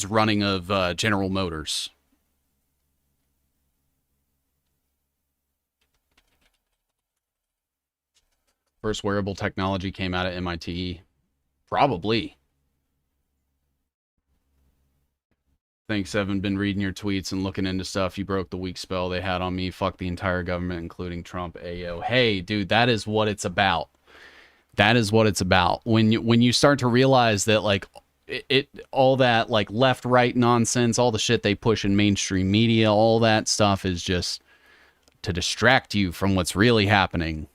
Speaker 1: running of General Motors. First wearable technology came out of MIT. Probably. Thanks, Evan. Been reading your tweets and looking into stuff. You broke the weak spell they had on me. Fuck the entire government, including Trump. Ayo. Hey, dude, that is what it's about. That is what it's about. When you start to realize that like it all that like left right nonsense, all the shit they push in mainstream media, all that stuff is just to distract you from what's really happening.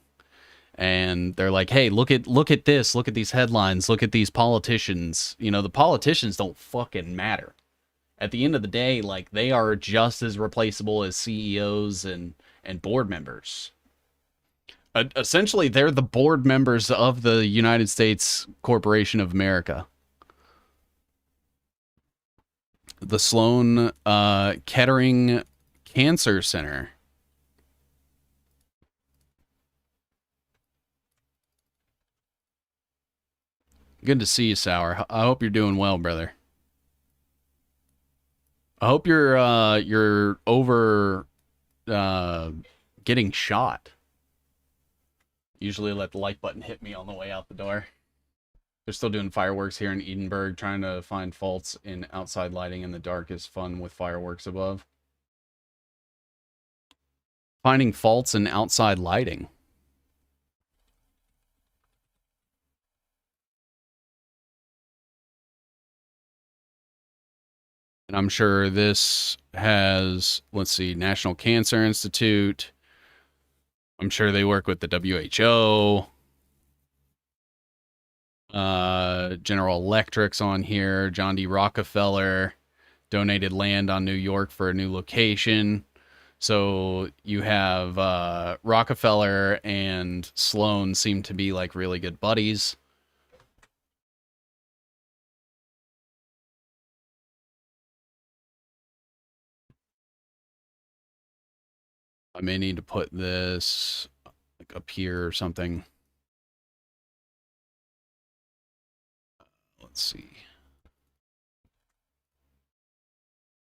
Speaker 1: And they're like, "Hey, look at this, look at these headlines, look at these politicians." You know, the politicians don't fucking matter. At the end of the day, like they are just as replaceable as CEOs and board members. Essentially, they're the board members of the United States Corporation of America. The Sloan Kettering Cancer Center. Good to see you, Sour. I hope you're doing well, brother. I hope you're over uh, getting shot. Usually let the like button hit me on the way out the door. They're still doing fireworks here in Edinburgh, trying to find faults in outside lighting in the dark is fun with fireworks above. Finding faults in outside lighting. And I'm sure this has, let's see, National Cancer Institute. I'm sure they work with the WHO. General Electric's on here. John D. Rockefeller donated land on New York for a new location. So you have Rockefeller and Sloan seem to be like really good buddies. I may need to put this like up here or something. Let's see.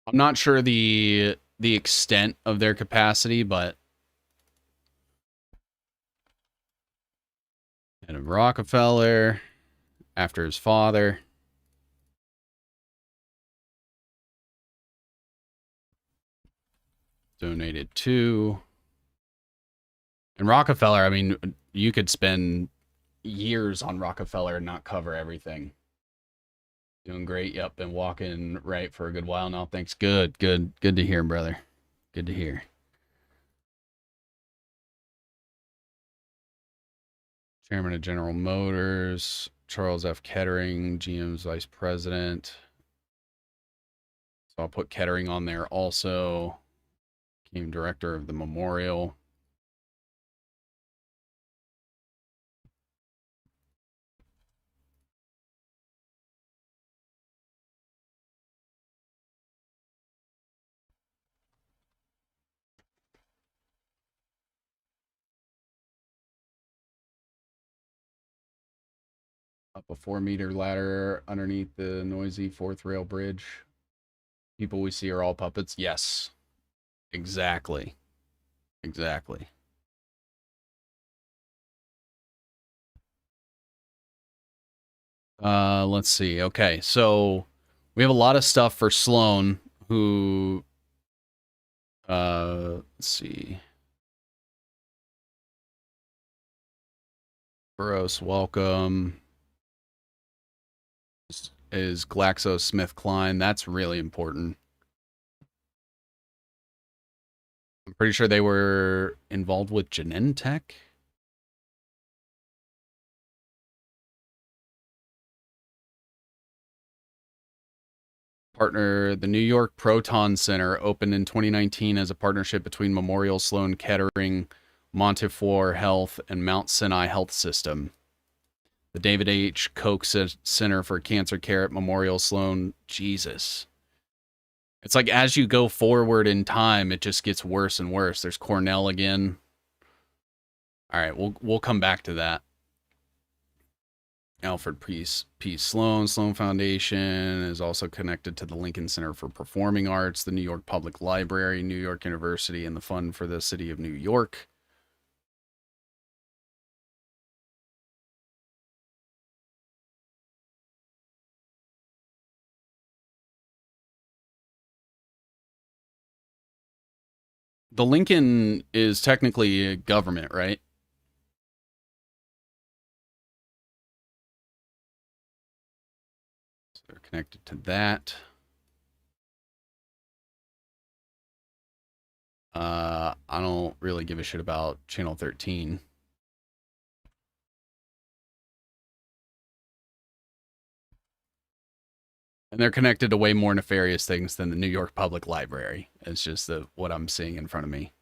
Speaker 1: I'm not sure the extent of their capacity, but head of Rockefeller after his father. Donated to. And Rockefeller, I mean, you could spend years on Rockefeller and not cover everything. Doing great. Yep, been walking right for a good while now. Thanks. Good to hear, brother. Good to hear. Chairman of General Motors, Charles F. Kettering, GM's vice president. So I'll put Kettering on there also. Became director of the memorial. Up a 4-meter ladder underneath the noisy fourth rail bridge. People we see are all puppets. Yes. Exactly. Exactly. Let's see. Okay, so we have a lot of stuff for Sloan, who let's see. Burroughs, welcome. Is GlaxoSmithKline. That's really important. I'm pretty sure they were involved with Genentech. Partner, the New York Proton Center opened in 2019 as a partnership between Memorial Sloan Kettering, Montefiore Health, and Mount Sinai Health System. The David H. Koch Center for Cancer Care at Memorial Sloan. Jesus. It's like as you go forward in time, it just gets worse and worse. There's Cornell again. All right, we'll come back to that. Alfred P. Sloan. Sloan Foundation is also connected to the Lincoln Center for Performing Arts, the New York Public Library, New York University, and the Fund for the City of New York. The Lincoln is technically a government, right? So they're connected to that. I don't really give a shit about Channel 13. And they're connected to way more nefarious things than the New York Public Library. It's just what I'm seeing in front of me.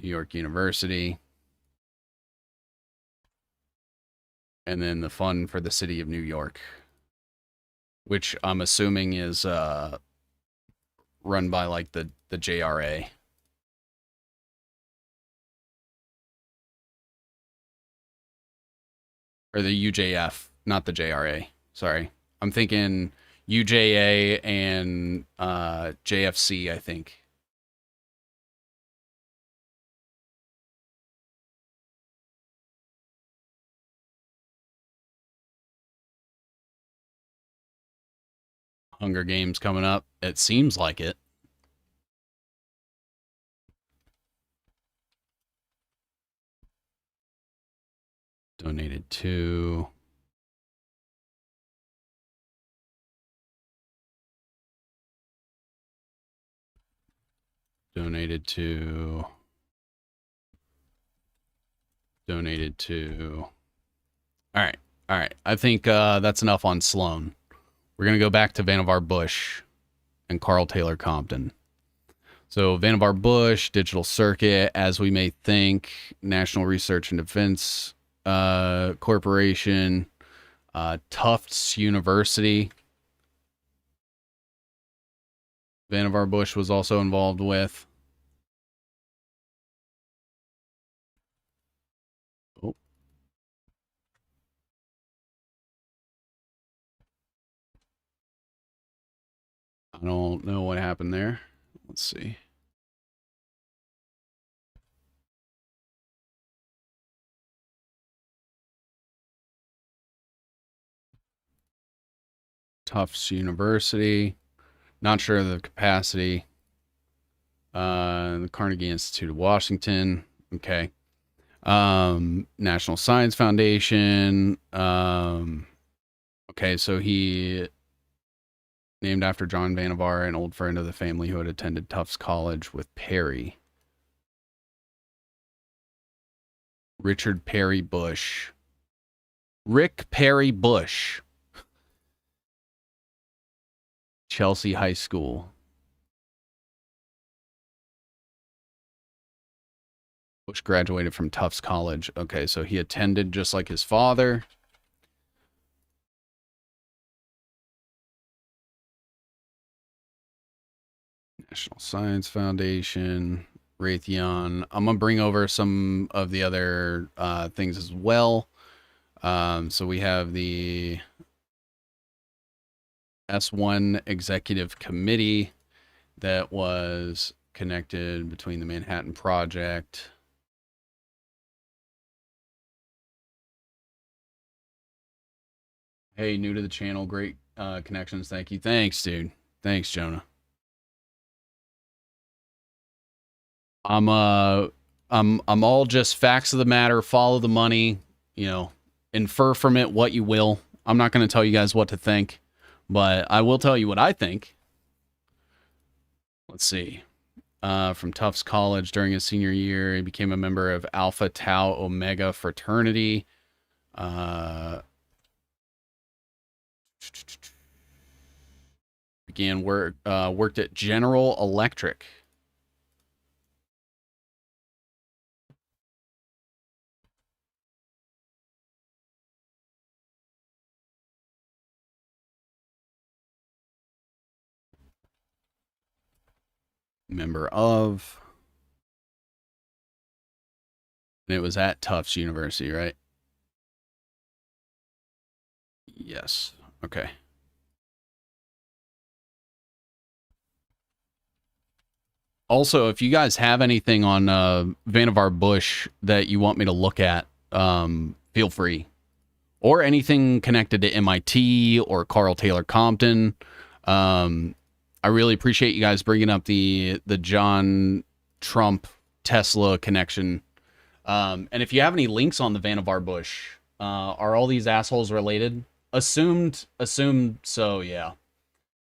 Speaker 1: New York University. And then the fund for the city of New York, which I'm assuming is run by like the JRA. Or the UJF, not the JRA. Sorry. I'm thinking UJA and JFC, I think. Hunger Games coming up. It seems like it. Donated to. Donated to. Donated to. All right. All right. I think that's enough on Sloan. We're going to go back to Vannevar Bush and Carl Taylor Compton. So Vannevar Bush, Digital Circuit, As We May Think, National Research and Defense Corporation, Tufts University. Vannevar Bush was also involved with. Oh. I don't know what happened there. Let's see. Tufts University. Not sure of the capacity. The Carnegie Institute of Washington. Okay. National Science Foundation. Okay, so he named after John Vannevar, an old friend of the family who had attended Tufts College with Perry. Richard Perry Bush. Rick Perry Bush. Chelsea High School. Bush graduated from Tufts College. Okay, so he attended just like his father. National Science Foundation, Raytheon. I'm going to bring over some of the other things as well. So we have the S1 Executive Committee that was connected between the Manhattan Project. Hey, new to the channel. Great connections. Thank you. Thanks, dude. Thanks, Jonah. I'm all just facts of the matter, follow the money, you know, infer from it what you will. I'm not going to tell you guys what to think, but I will tell you what I think. Let's see. From Tufts College during his senior year, he became a member of Alpha Tau Omega fraternity. Worked at General Electric. Member of. And it was at Tufts University, right? Yes. Okay. Also, if you guys have anything on Vannevar Bush that you want me to look at, feel free. Or anything connected to MIT or Carl Taylor Compton. I really appreciate you guys bringing up the John Trump Tesla connection. And if you have any links on the Vannevar Bush, are all these assholes related? Assumed so, yeah.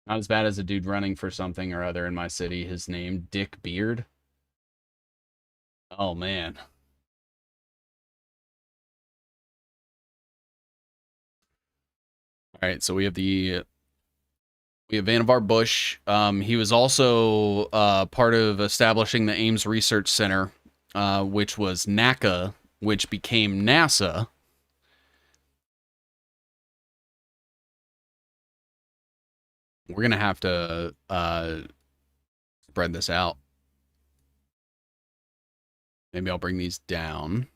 Speaker 1: Not as bad as a dude running for something or other in my city. His name, Dick Beard. Oh, man. All right, so we have Vannevar Bush. He was also part of establishing the Ames Research Center, which was NACA, which became NASA. We're gonna have to spread this out. Maybe I'll bring these down,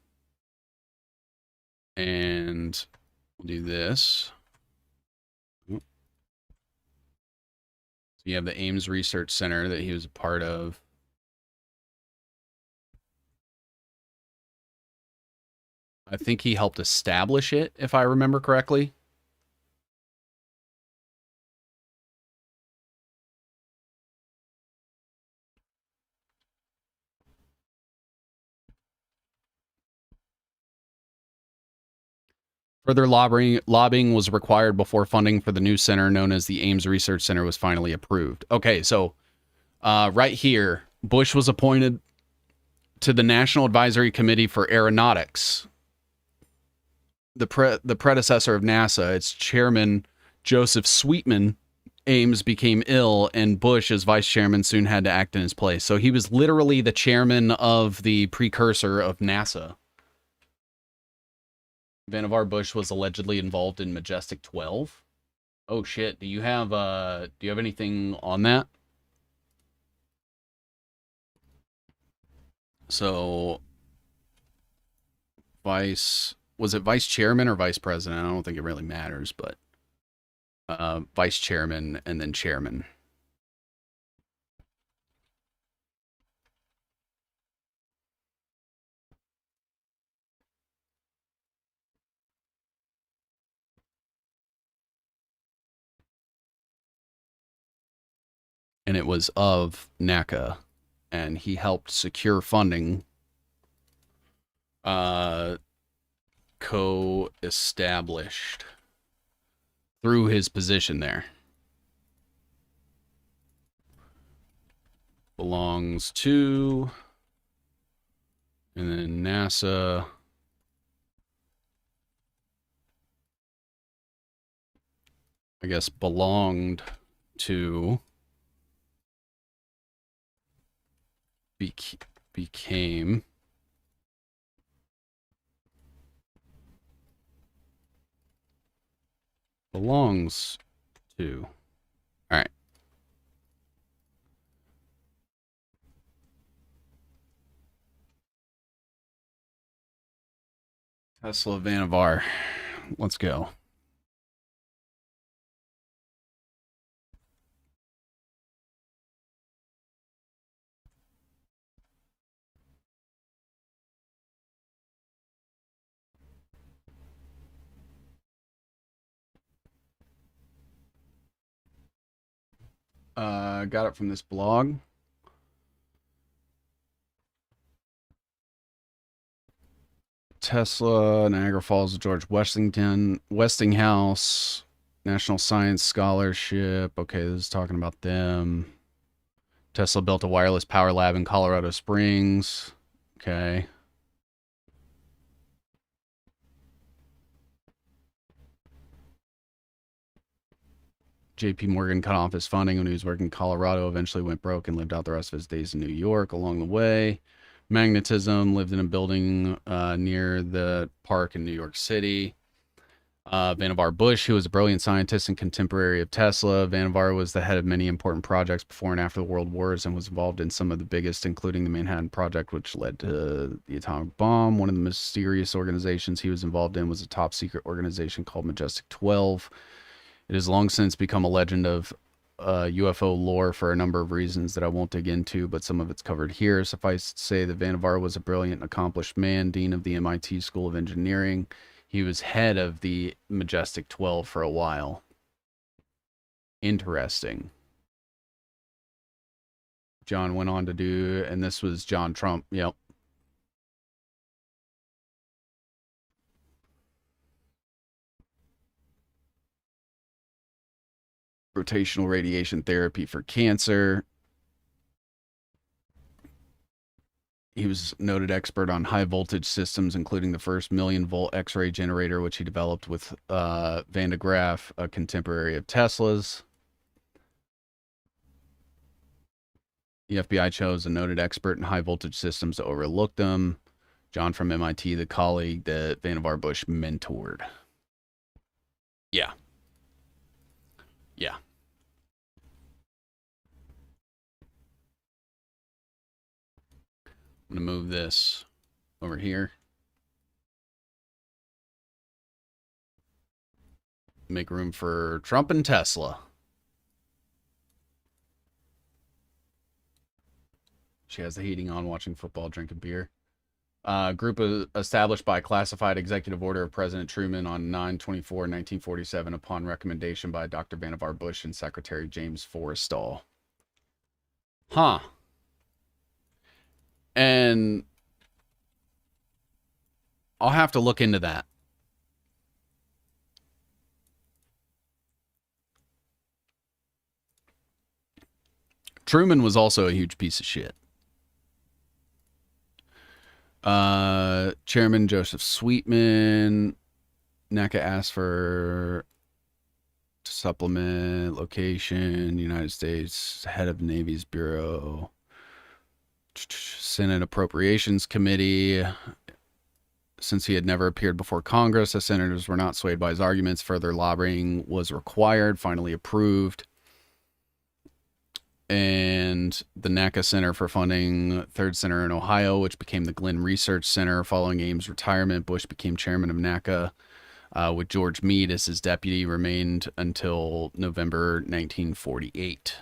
Speaker 1: and we'll do this. So you have the Ames Research Center that he was a part of. I think he helped establish it, if I remember correctly. Further lobbying was required before funding for the new center, known as the Ames Research Center, was finally approved. Okay, so right here, Bush was appointed to the National Advisory Committee for Aeronautics, the predecessor of NASA. Its chairman, Joseph Sweetman Ames, became ill, and Bush, as vice chairman, soon had to act in his place. So he was literally the chairman of the precursor of NASA. Vannevar Bush was allegedly involved in Majestic 12. Oh shit! Do you have anything on that? So, was it vice chairman or vice president? I don't think it really matters, but vice chairman and then chairman. And it was of NACA, and he helped secure funding, co-established through his position there. Belongs to, and then NASA. I guess belonged to, became, belongs to. All right. Tesla Vannevar. Let's go. Got it from this blog. Tesla, Niagara Falls, George Westinghouse, National Science Scholarship. Okay, this is talking about them. Tesla built a wireless power lab in Colorado Springs. Okay. JP Morgan cut off his funding when he was working in Colorado, eventually went broke and lived out the rest of his days in New York along the way. Magnetism, lived in a building near the park in New York City. Vannevar Bush, who was a brilliant scientist and contemporary of Tesla. Vannevar was the head of many important projects before and after the World Wars and was involved in some of the biggest, including the Manhattan Project, which led to the atomic bomb. One of the mysterious organizations he was involved in was a top secret organization called Majestic 12. It has long since become a legend of UFO lore for a number of reasons that I won't dig into, but some of it's covered here. Suffice to say that Vannevar was a brilliant and accomplished man, dean of the MIT School of Engineering. He was head of the Majestic 12 for a while. Interesting. John went on to do, and this was John Trump. Yep. Rotational radiation therapy for cancer. He was noted expert on high voltage systems, including the first 1,000,000-volt X-ray generator, which he developed with Van de Graaff, a contemporary of Tesla's. The FBI chose a noted expert in high voltage systems to overlook them. John from MIT, the colleague that Vannevar Bush mentored. Yeah. Yeah. I'm going to move this over here. Make room for Trump and Tesla. She has the heating on, watching football, drinking beer. Group established by classified executive order of President Truman on 9/24/1947 upon recommendation by Dr. Vannevar Bush and Secretary James Forrestal. Huh. And I'll have to look into that. Truman was also a huge piece of shit. Chairman Joseph Sweetman. NACA asked for supplement location, United States, head of Navy's Bureau. Senate Appropriations Committee. Since he had never appeared before Congress, the senators were not swayed by his arguments. Further lobbying was required, finally approved. And the NACA Center for Funding, third center in Ohio, which became the Glenn Research Center. Following Ames' retirement, Bush became chairman of NACA with George Meade as his deputy, remained until November 1948.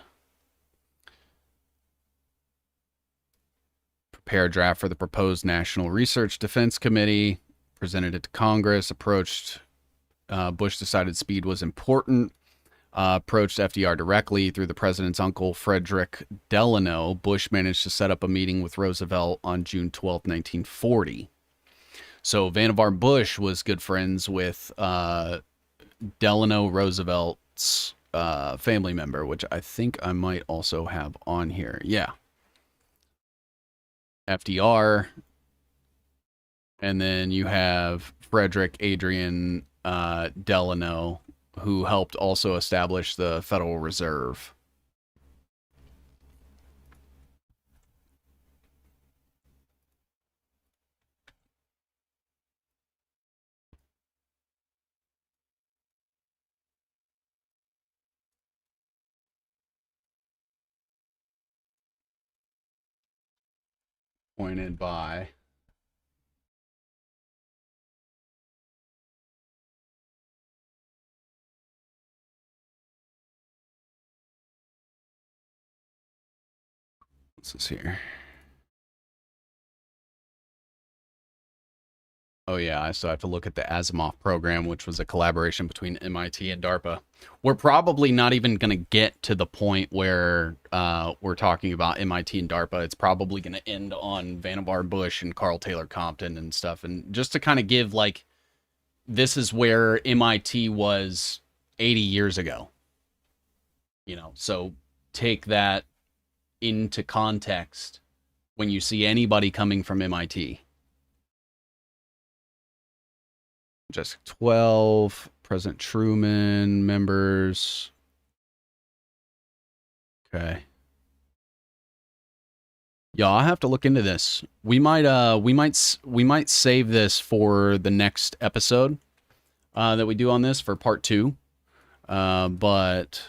Speaker 1: Prepare a draft for the proposed National Research Defense Committee, presented it to Congress, approached Bush, decided speed was important, approached FDR directly through the president's uncle, Frederick Delano. Bush managed to set up a meeting with Roosevelt on June 12, 1940. So Vannevar Bush was good friends with Delano Roosevelt's family member, which I think I might also have on here. Yeah. FDR. And then you have Frederick Adrian Delano, who helped also establish the Federal Reserve. Appointed by what's this here? Oh yeah, I still have to look at the Asimov program, which was a collaboration between MIT and DARPA. We're probably not even going to get to the point where we're talking about MIT and DARPA. It's probably going to end on Vannevar Bush and Carl Taylor Compton and stuff. And just to kind of give, like, this is where MIT was 80 years ago. You know, so take that into context when you see anybody coming from MIT. Just 12, President Truman, members. Okay. Yeah, I'll have to look into this. We might save this for the next episode that we do on this for part 2. But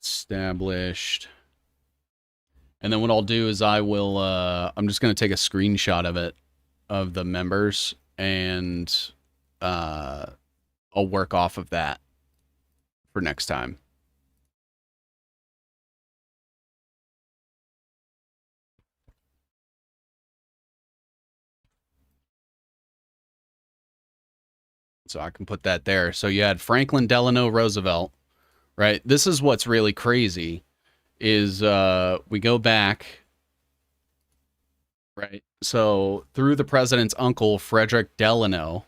Speaker 1: established. And then what I'll do is I'm just going to take a screenshot of it, of the members, and I'll work off of that for next time. So I can put that there. So you had Franklin Delano Roosevelt, right? This is what's really crazy is we go back, right? So through the president's uncle, Frederick Delano,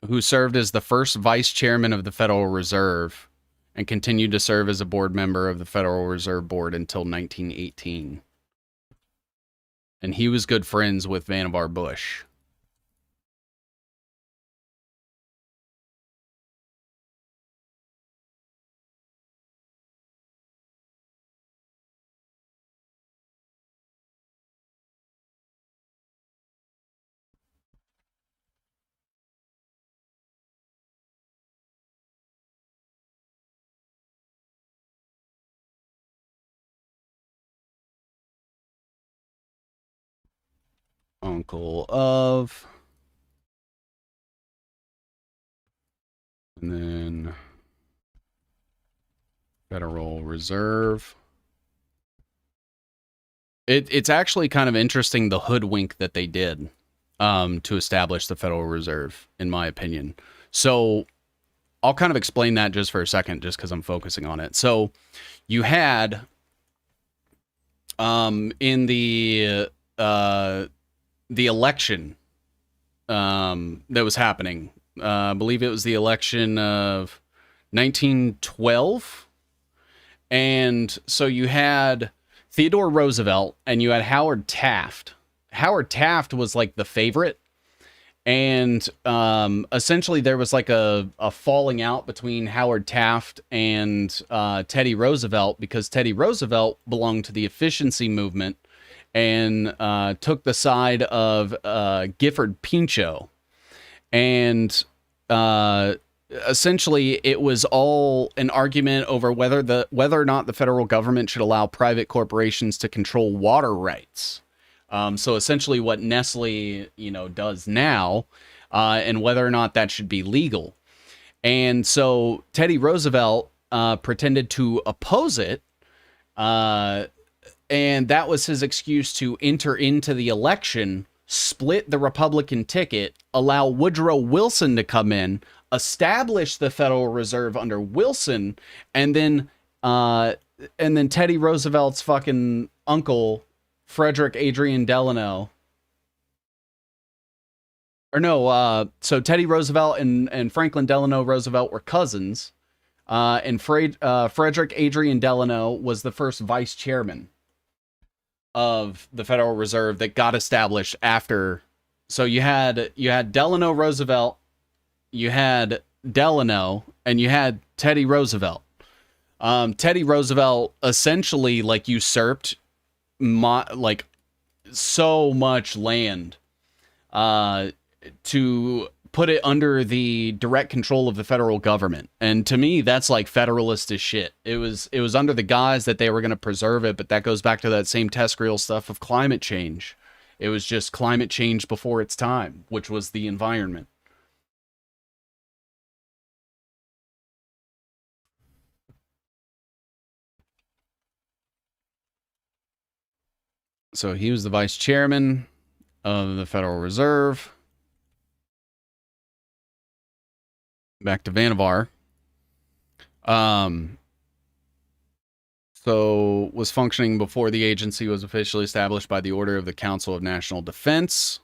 Speaker 1: who served as the first vice chairman of the Federal Reserve and continued to serve as a board member of the Federal Reserve Board until 1918. And he was good friends with Vannevar Bush. Uncle of, and then Federal Reserve. It's actually kind of interesting the hoodwink that they did to establish the Federal Reserve, in my opinion. So I'll kind of explain that just for a second, just because I'm focusing on it. So you had in the election that was happening. I believe it was the election of 1912. And so you had Theodore Roosevelt and you had Howard Taft. Howard Taft was like the favorite. And essentially there was like a falling out between Howard Taft and Teddy Roosevelt, because Teddy Roosevelt belonged to the efficiency movement and took the side of Gifford Pinchot. And essentially it was all an argument over whether or not the federal government should allow private corporations to control water rights. So essentially what Nestle, does now, and whether or not that should be legal. And so Teddy Roosevelt pretended to oppose it, and that was his excuse to enter into the election, split the Republican ticket, allow Woodrow Wilson to come in, establish the Federal Reserve under Wilson, and then Teddy Roosevelt's fucking uncle, Frederick Adrian Delano. Or no, so Teddy Roosevelt and Franklin Delano Roosevelt were cousins, and Frederick Adrian Delano was the first vice chairman of the Federal Reserve that got established after. So you had Delano Roosevelt, you had Delano, and you had Teddy Roosevelt. Teddy Roosevelt essentially usurped so much land to put it under the direct control of the federal government. And to me, that's like federalist as shit. It was under the guise that they were going to preserve it, but that goes back to that same TESCREAL stuff of climate change. It was just climate change before its time, which was the environment. So he was the vice chairman of the Federal Reserve. Back to Vannevar. So was functioning before the agency was officially established by the order of the Council of National Defense.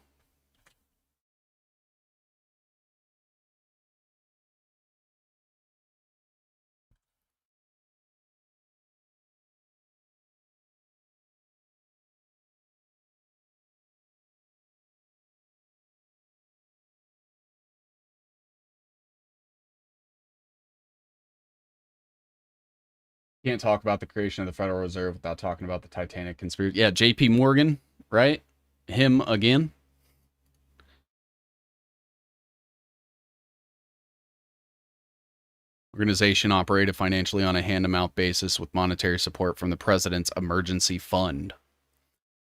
Speaker 1: Can't talk about the creation of the Federal Reserve without talking about the Titanic conspiracy. Yeah, J.P. Morgan, right? Him again. Organization operated financially on a hand-to-mouth basis with monetary support from the president's emergency fund.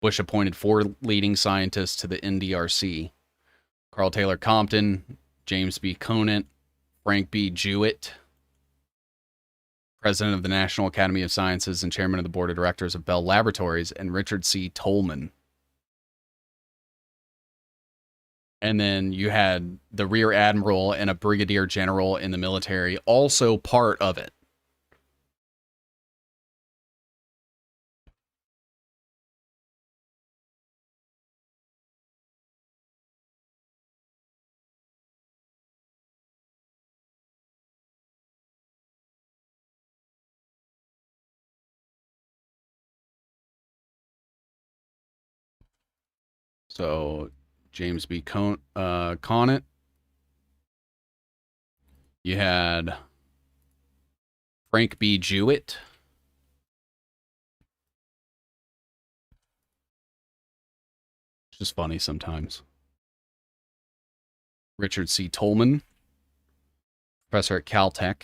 Speaker 1: Bush appointed 4 leading scientists to the NDRC: Carl Taylor Compton, James B. Conant, Frank B. Jewett, president of the National Academy of Sciences and chairman of the board of directors of Bell Laboratories, and Richard C. Tolman. And then you had the rear admiral and a brigadier general in the military, also part of it. So James B. Conant. You had Frank B. Jewett. It's just funny sometimes. Richard C. Tolman, professor at Caltech.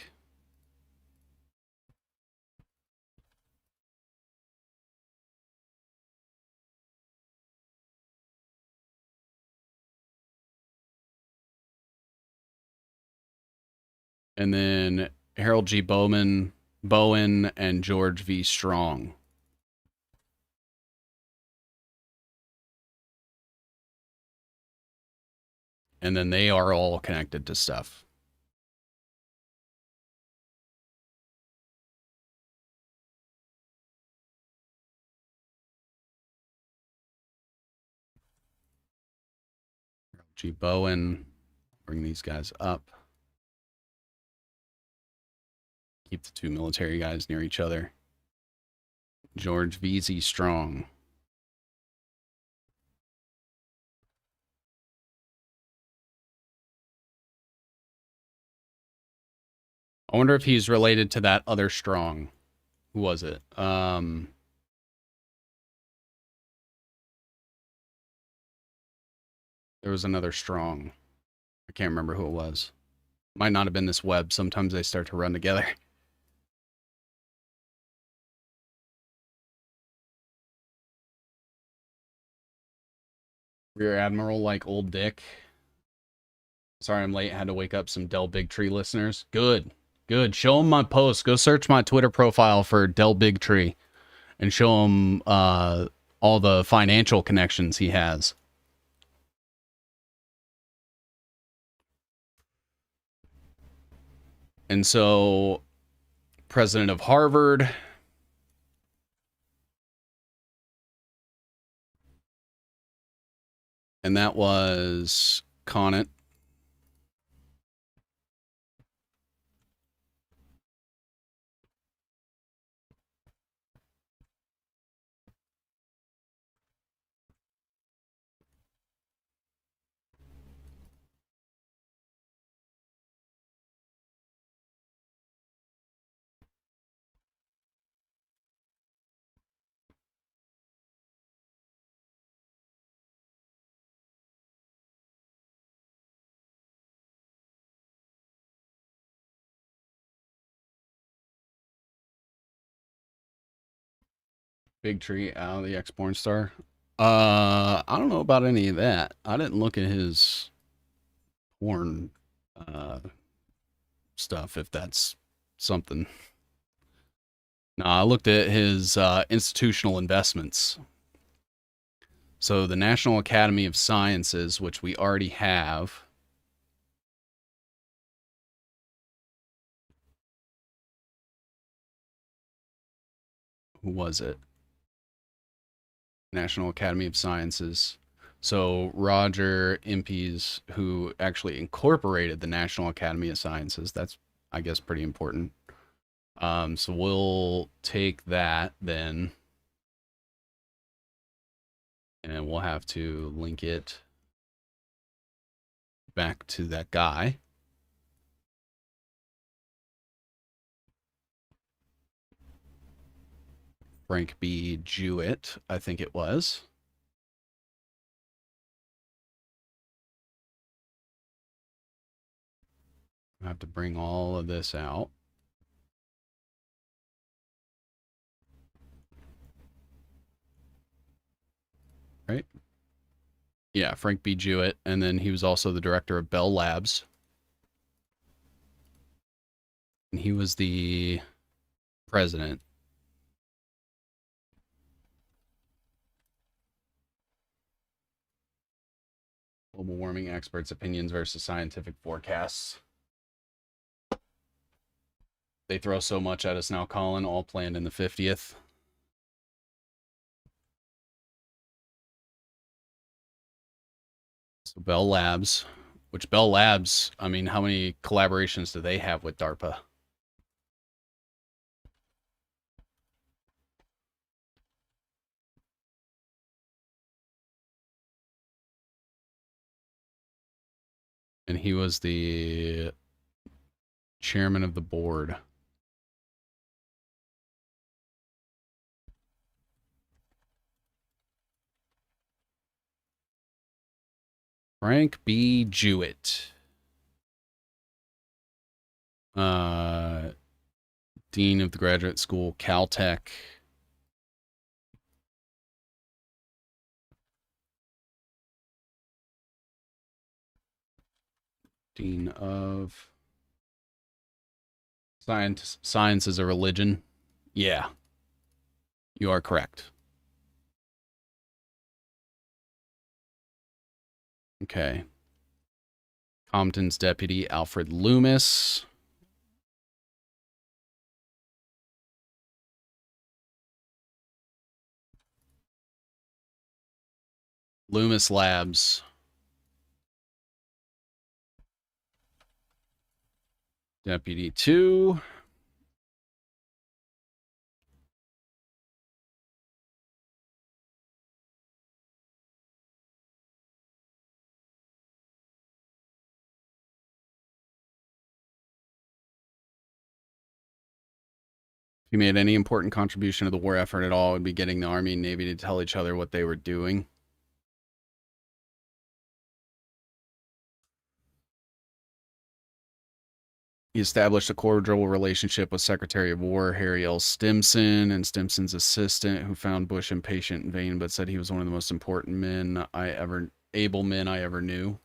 Speaker 1: And then Harold G. Bowen, and George V. Strong. And then they are all connected to stuff. G. Bowen, bring these guys up. Keep the two military guys near each other. George V.Z. Strong. I wonder if he's related to that other Strong. Who was it? There was another Strong. I can't remember who it was. Might not have been this Webb. Sometimes they start to run together. Rear Admiral like old Dick. Sorry I'm late. Had to wake up some Del Bigtree listeners. Good. Good. Show them my post. Go search my Twitter profile for Del Bigtree and show him all the financial connections he has. And so, president of Harvard. And that was Conant. Bigtree, out of the ex-porn star. I don't know about any of that. I didn't look at his porn stuff, if that's something. No, I looked at his institutional investments. So the National Academy of Sciences, which we already have. Who was it? National Academy of Sciences. So Roger Impey's, who actually incorporated the National Academy of Sciences. That's, I guess, pretty important. So we'll take that then, and we'll have to link it back to that guy. Frank B. Jewett, I think it was. I have to bring all of this out. Right? Yeah, Frank B. Jewett. And then he was also the director of Bell Labs. And he was the president. Global warming experts' opinions versus scientific forecasts. They throw so much at us now, Colin, all planned in the 50th. So Bell Labs, which Bell Labs, I mean, how many collaborations do they have with DARPA? And he was the chairman of the board. Frank B. Jewett. Dean of the Graduate School, Caltech. Dean of Science is a religion. Yeah, you are correct. Okay. Compton's deputy, Alfred Loomis. Loomis Labs. Deputy 2. If he made any important contribution to the war effort at all, it would be getting the Army and Navy to tell each other what they were doing. He established a cordial relationship with Secretary of War Harry L. Stimson and Stimson's assistant, who found Bush impatient and vain, but said he was one of the most important able men I ever knew.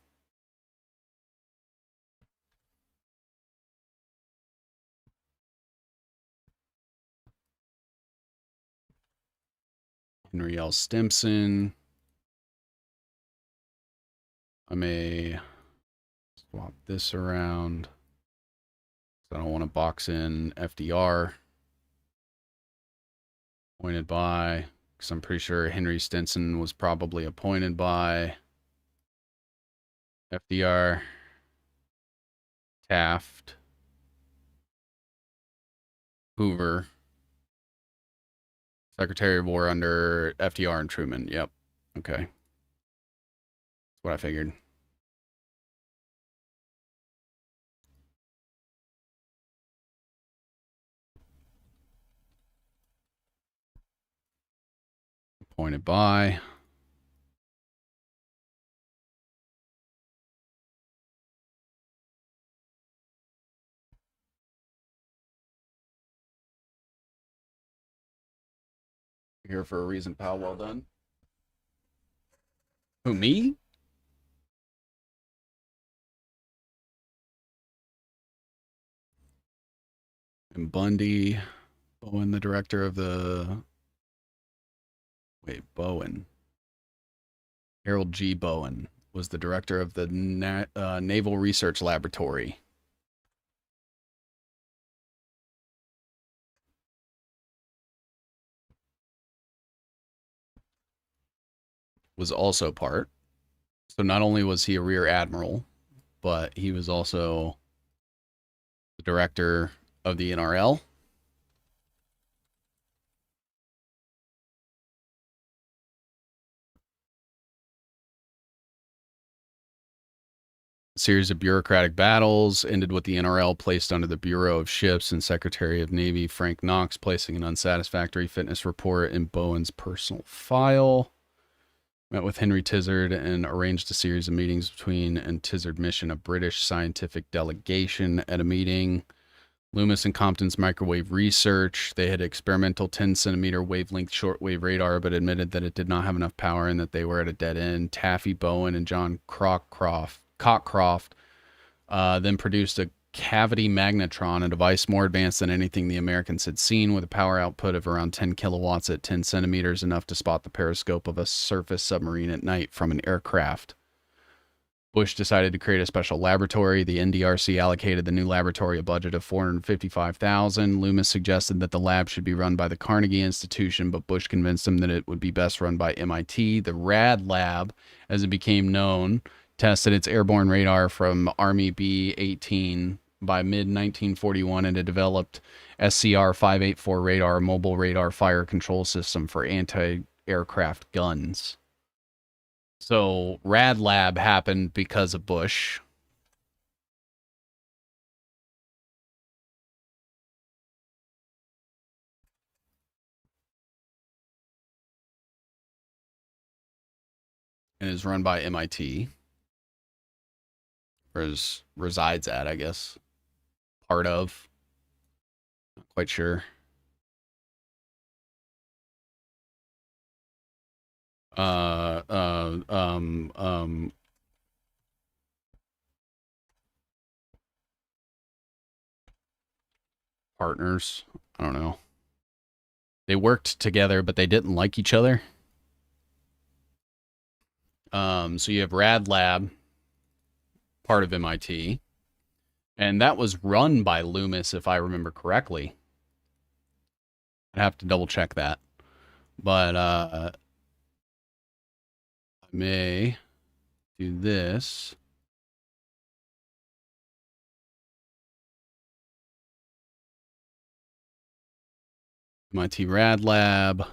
Speaker 1: Henry L. Stimson. I may swap this around. I don't want to box in FDR. Appointed by, because I'm pretty sure Henry Stimson was probably appointed by FDR, Taft, Hoover, Secretary of War under FDR and Truman. Yep. Okay. That's what I figured. Appointed by. Here for a reason, pal. Well done. Who, me? And Bundy. Bowen, the director of the... Wait, Bowen. Harold G. Bowen was the director of the Naval Research Laboratory. Was also part. So not only was he a rear admiral, but he was also the director of the NRL. A series of bureaucratic battles ended with the NRL placed under the Bureau of Ships and Secretary of Navy Frank Knox placing an unsatisfactory fitness report in Bowen's personal file. Met with Henry Tizard and arranged a series of meetings between and Tizard mission a British scientific delegation at a meeting. Loomis and Compton's microwave research. They had experimental 10-centimeter wavelength shortwave radar, but admitted that it did not have enough power and that they were at a dead end. Taffy Bowen and John Cockcroft then produced a cavity magnetron, a device more advanced than anything the Americans had seen, with a power output of around 10 kilowatts at 10 centimeters, enough to spot the periscope of a surface submarine at night from an aircraft. Bush decided to create a special laboratory. The NDRC allocated the new laboratory a budget of $455,000. Loomis suggested that the lab should be run by the Carnegie Institution, but Bush convinced him that it would be best run by MIT. The RAD lab, as it became known, tested its airborne radar from Army B-18 by mid-1941 and had developed SCR-584 radar, a mobile radar fire control system for anti-aircraft guns. So RAD Lab happened because of Bush. and is run by MIT, or resides at, I guess. Part of. Not quite sure. Uh, uh, um, um, Partners. I don't know. They worked together, but they didn't like each other. So you have Rad Lab, part of MIT, and that was run by Loomis, if I remember correctly. I'd have to double check that, but I may do this. MIT Rad Lab,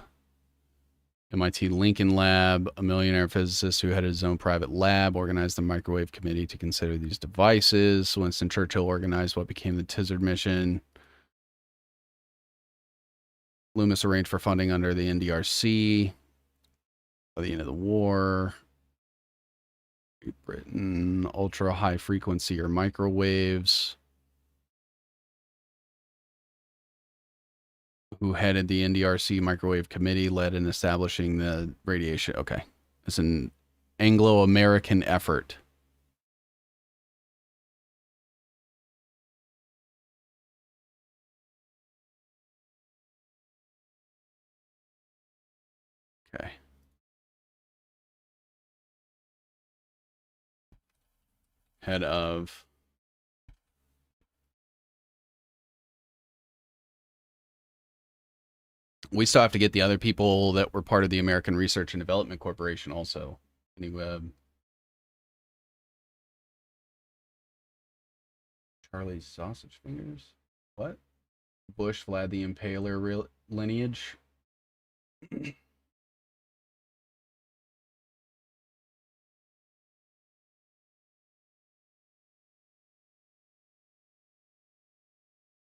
Speaker 1: MIT Lincoln Lab, a millionaire physicist who had his own private lab, organized the microwave committee to consider these devices. Winston Churchill organized what became the Tizard mission. Loomis arranged for funding under the NDRC by the end of the war. Great Britain, ultra high frequency or microwaves. Who headed the NDRC microwave committee, led in establishing the radiation. Okay. It's an Anglo-American effort. Okay. Head of we still have to get the other people that were part of the American Research and Development Corporation also. Anyway, Charlie's Sausage Fingers? What? Bush, Vlad the Impaler lineage? Let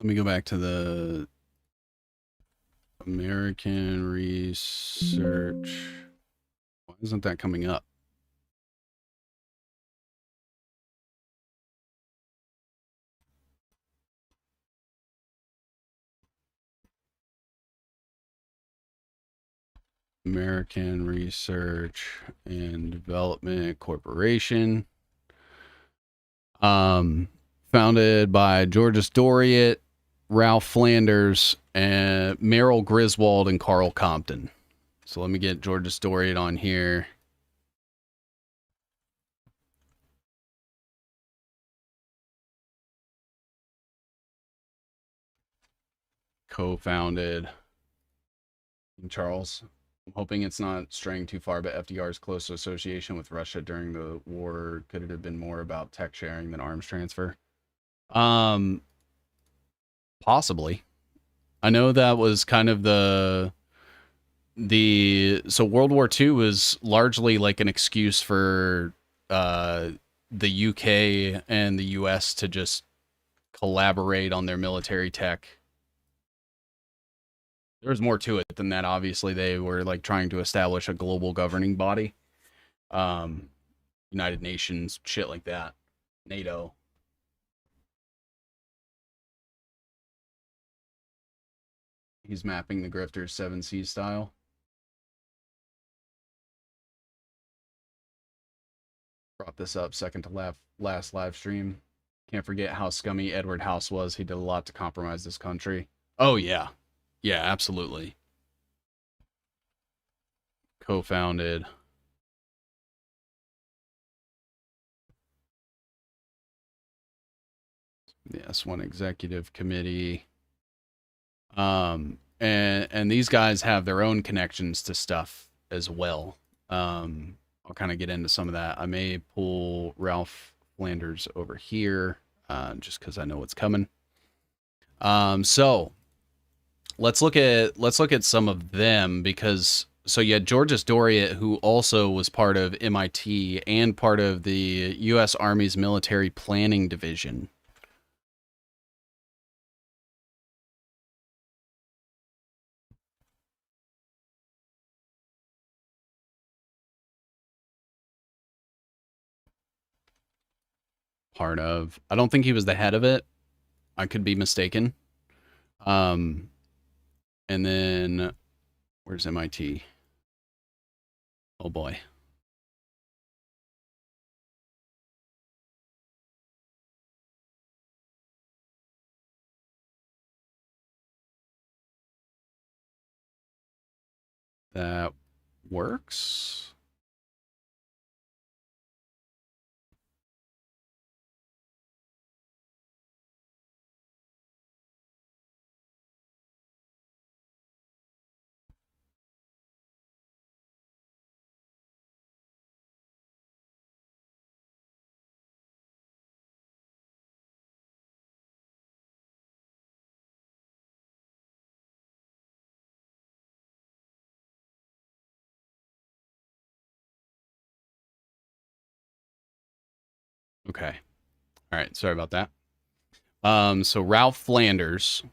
Speaker 1: me go back to the American Research. Why isn't that coming up? American Research and Development Corporation. Founded by Georges Doriot, Ralph Flanders, and Merrill Griswold and Carl Compton. So let me get Georges Doriot on here. Co-founded. Charles, I'm hoping it's not straying too far, but FDR's close association with Russia during the war, could it have been more about tech sharing than arms transfer? Possibly. I know that was kind of the so World War II was largely like an excuse for the UK and the US to just collaborate on their military tech. There was more to it than that. Obviously, they were like trying to establish a global governing body, um, United Nations, shit like that, NATO. He's mapping the grifters 7C style. Brought this up second to last live stream. Can't forget how scummy Edward House was. He did a lot to compromise this country. Oh yeah, yeah, absolutely. Co-founded. Yes, one executive committee. And these guys have their own connections to stuff as well. I'll kind of get into some of that. I may pull Ralph Flanders over here, just because I know what's coming. So let's look at some of them, because so you had Georges Doriot, who also was part of MIT and part of the U.S. Army's Military Planning Division. part of. I don't think he was the head of it. I could be mistaken. And then where's MIT? Oh boy. That works. Okay. All right. Sorry about that. So Ralph Flanders.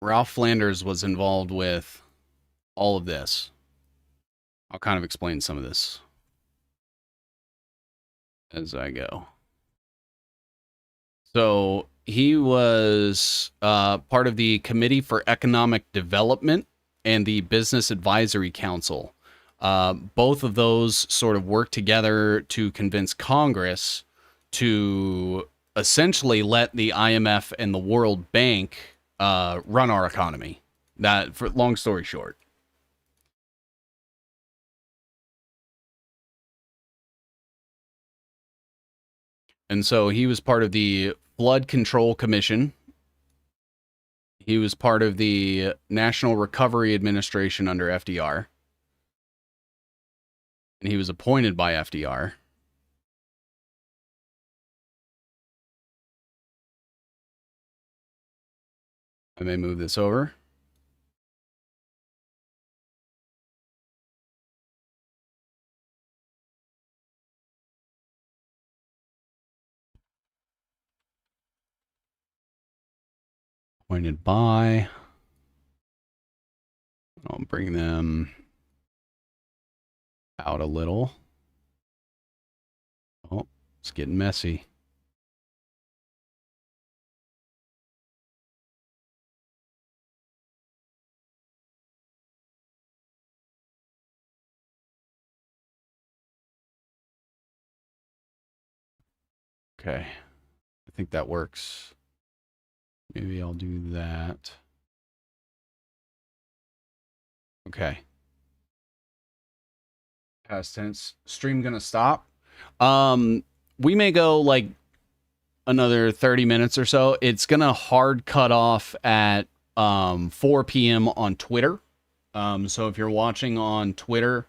Speaker 1: Ralph Flanders was involved with all of this. I'll kind of explain some of this as I go. So he was part of the Committee for Economic Development and the Business Advisory Council. Both of those sort of work together to convince Congress to essentially let the IMF and the World Bank run our economy. That, for long story short. And so he was part of the Flood Control Commission. He was part of the National Recovery Administration under FDR. And he was appointed by FDR. I may move this over. Appointed by. I'll bring them out a little. Oh, it's getting messy. Okay. I think that works. Maybe I'll do that. Okay. Past tense. Stream gonna stop. We may go like another 30 minutes or so. It's gonna hard cut off at 4 p.m. on Twitter. So if you're watching on Twitter,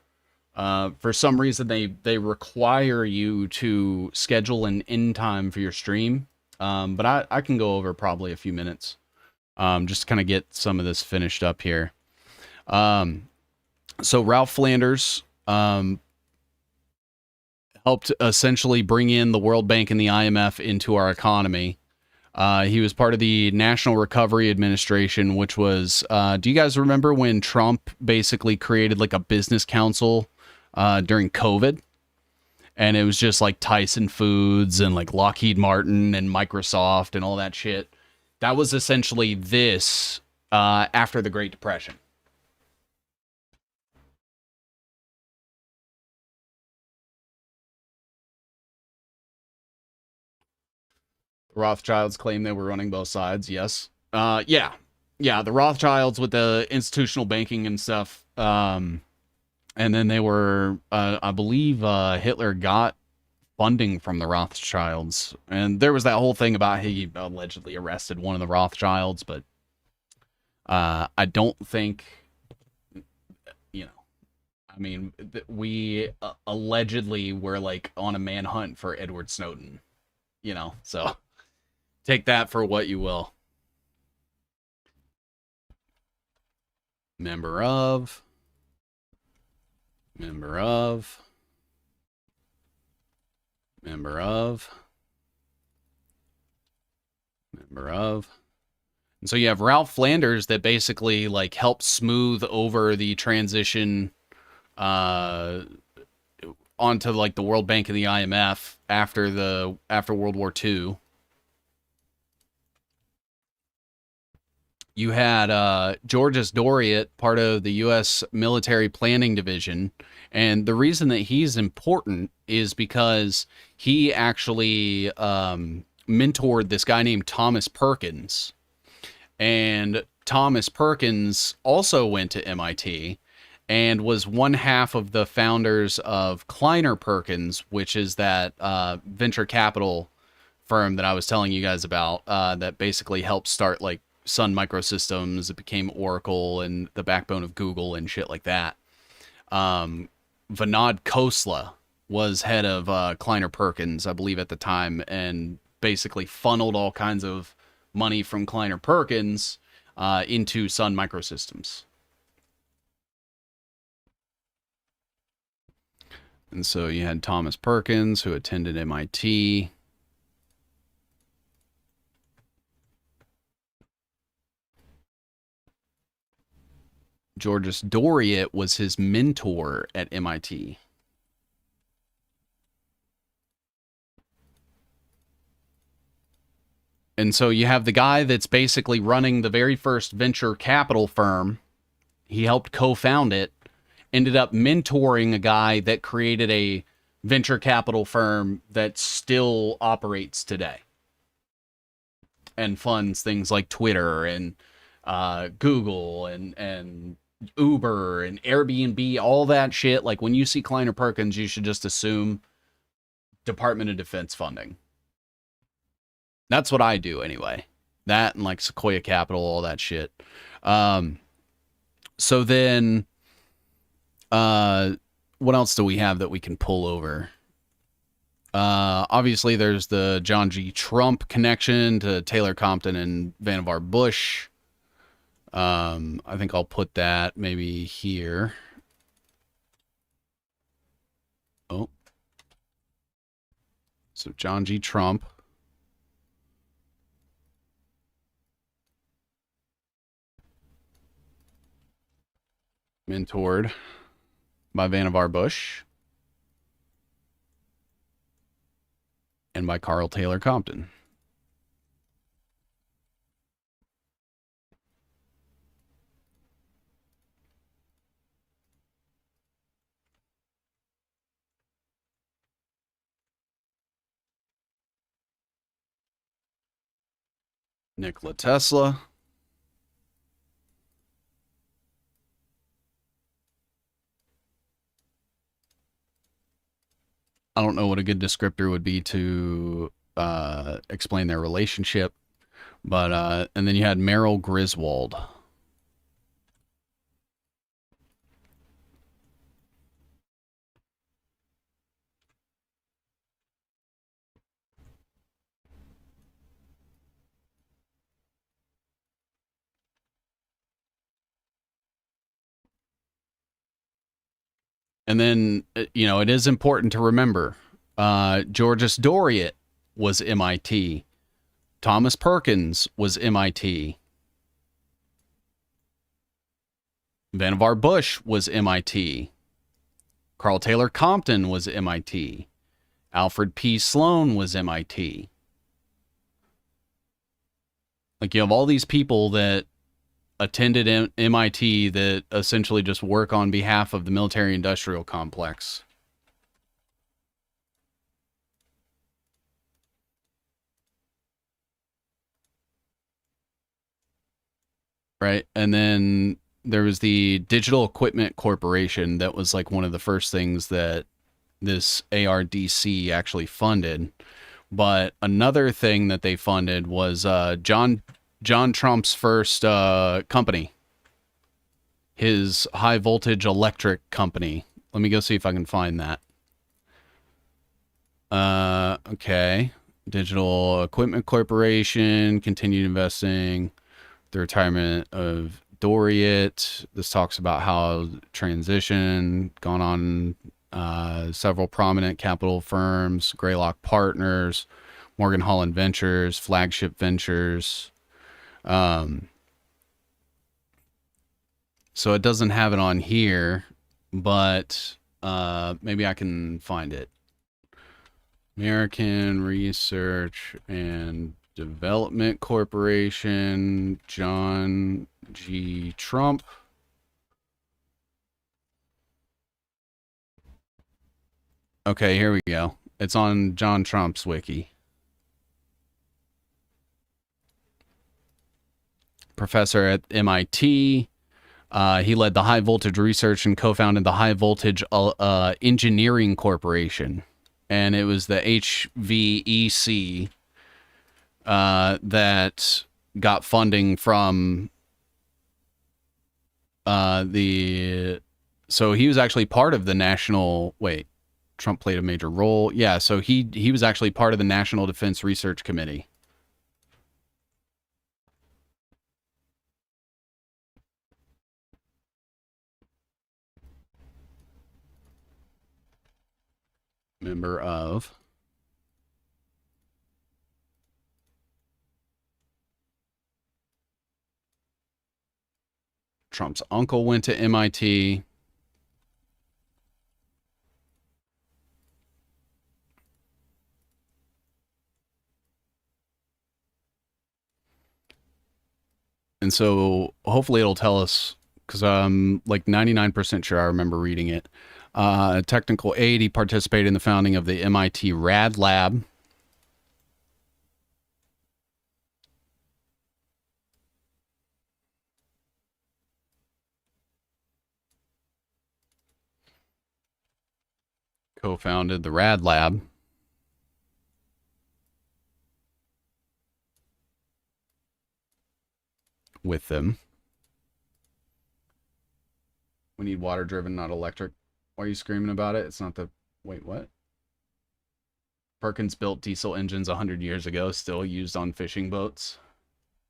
Speaker 1: for some reason they require you to schedule an end time for your stream. But I can go over probably a few minutes. Just to kind of get some of this finished up here. So Ralph Flanders helped essentially bring in the World Bank and the IMF into our economy. He was part of the National Recovery Administration, which was, do you guys remember when Trump basically created like a business council during COVID? And it was just like Tyson Foods and like Lockheed Martin and Microsoft and all that shit. That was essentially this after the Great Depression. Rothschilds claim they were running both sides. Yes. Yeah. The Rothschilds with the institutional banking and stuff. And then they were, I believe, Hitler got funding from the Rothschilds, and there was that whole thing about he allegedly arrested one of the Rothschilds, but I don't think, I mean, we allegedly were like on a manhunt for Edward Snowden, so take that for what you will. Member of. Member of. Member of. Member of. And so you have Ralph Flanders that basically like helped smooth over the transition uh, onto like the World Bank and the IMF after World War II. You had Georges Doriot, part of the U.S. Military Planning Division. And the reason that he's important is because he actually mentored this guy named Thomas Perkins. And Thomas Perkins also went to MIT and was one half of the founders of Kleiner Perkins, which is that venture capital firm that I was telling you guys about that basically helped start like Sun Microsystems. It became Oracle and the backbone of Google and shit like that. Vinod Khosla was head of Kleiner Perkins, I believe, at the time, and basically funneled all kinds of money from Kleiner Perkins into Sun Microsystems. And so you had Thomas Perkins, who attended MIT. Georges Doriot was his mentor at MIT. And so you have the guy that's basically running the very first venture capital firm. He helped co-found it, ended up mentoring a guy that created a venture capital firm that still operates today and funds things like Twitter and Google and Uber and Airbnb, all that shit. Like when you see Kleiner Perkins, you should just assume Department of Defense funding. That's what I do anyway. That and like Sequoia Capital, all that shit. So then, what else do we have that we can pull over? Obviously, there's the John G. Trump connection to Taylor Compton and Vannevar Bush. I think I'll put that maybe here. Oh. So John G. Trump. Mentored by Vannevar Bush and by Carl Taylor Compton. Nikola Tesla. I don't know what a good descriptor would be to explain their relationship, but and then you had Merrill Griswold. And then, you know, it is important to remember Georges Doriot was MIT. Thomas Perkins was MIT. Vannevar Bush was MIT. Carl Taylor Compton was MIT. Alfred P. Sloan was MIT. Like, you have all these people that attended MIT that essentially just work on behalf of the military industrial complex. Right. And then there was the Digital Equipment Corporation that was like one of the first things that this ARDC actually funded. But another thing that they funded was John Trump's first company, his high voltage electric company. Let me go see if I can find that. Okay. Digital Equipment Corporation continued investing. The retirement of Doriot. This talks about how transition gone on. Several prominent capital firms, Greylock Partners, Morgan Holland Ventures, Flagship Ventures. Um, so it doesn't have it on here, but maybe I can find it. American Research and Development Corporation, John G. Trump. Okay, here we go. It's on John Trump's wiki. Professor at MIT. He led the high voltage research and co-founded the High Voltage Engineering Corporation, and it was the HVEC that got funding from the. So he was actually part of the national. Wait, Trump played a major role. Yeah, so he was actually part of the National Defense Research Committee. Member of. Trump's uncle went to MIT. And so hopefully it'll tell us, because I'm like 99% sure I remember reading it. Technical aid, he participated in the founding of the MIT Rad Lab. Co-founded the Rad Lab with them. We need water driven, not electric. Why are you screaming about it? It's not the. Wait, what? Perkins built diesel engines 100 years ago, still used on fishing boats.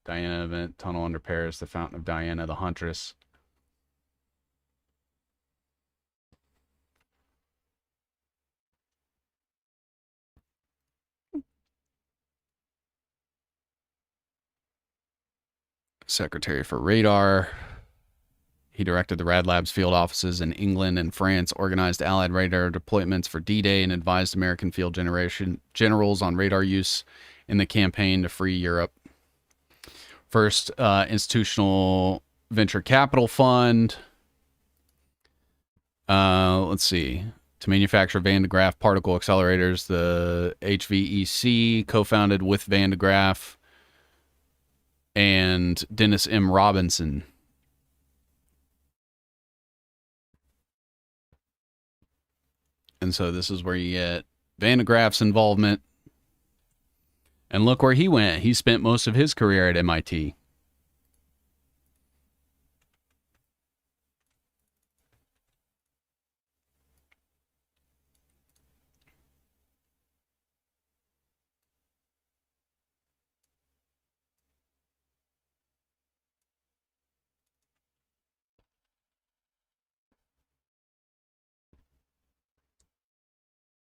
Speaker 1: Diana event, tunnel under Paris, the Fountain of Diana, the Huntress. Secretary for Radar. He directed the Rad Lab's field offices in England and France, organized Allied radar deployments for D-Day, and advised American field generals on radar use in the campaign to free Europe. First institutional venture capital fund. Let's see. To manufacture Van de Graaff particle accelerators, the HVEC co-founded with Van de Graaff and Dennis M. Robinson. And so this is where you get Van de Graaff's involvement. And look where he went. He spent most of his career at MIT.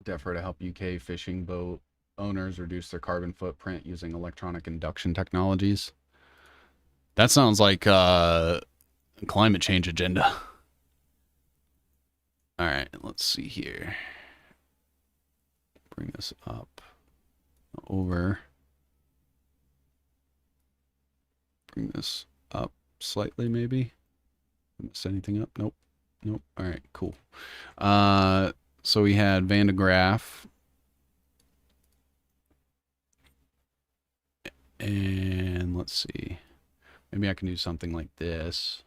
Speaker 1: DEFRA to help UK fishing boat owners reduce their carbon footprint using electronic induction technologies. That sounds like a climate change agenda. All right, let's see here. Bring this up. Over. Bring this up slightly, maybe. Miss anything up? Nope. Nope. All right, cool. So we had Van de Graaff. And let's see. Maybe I can do something like this.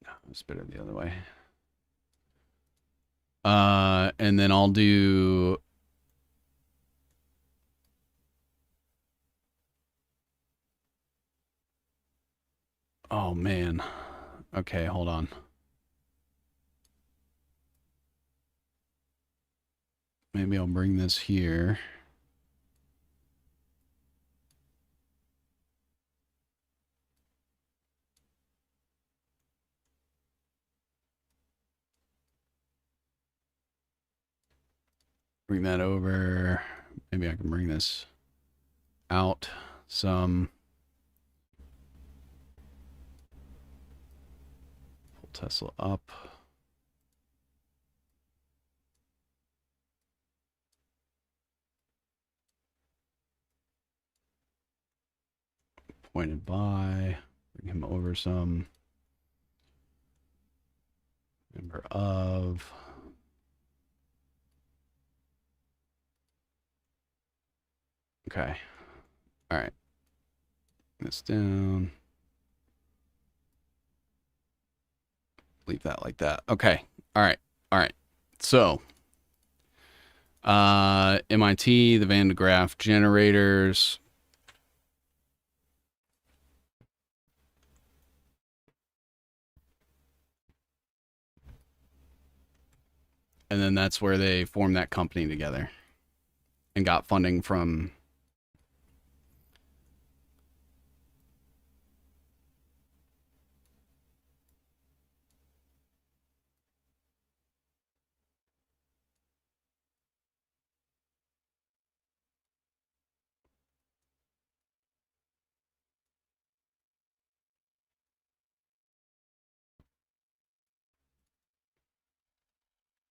Speaker 1: No, it's better the other way. And then I'll do. Oh, man. Okay, hold on. Maybe I'll bring this here. bring that over. Maybe I can bring this out some. Pull Tesla up. Pointed by. Bring him over some. Member of. Okay. All right. This down. Leave that like that. Okay. All right. All right. So, MIT, the Van de Graaff generators. And then that's where they formed that company together and got funding from.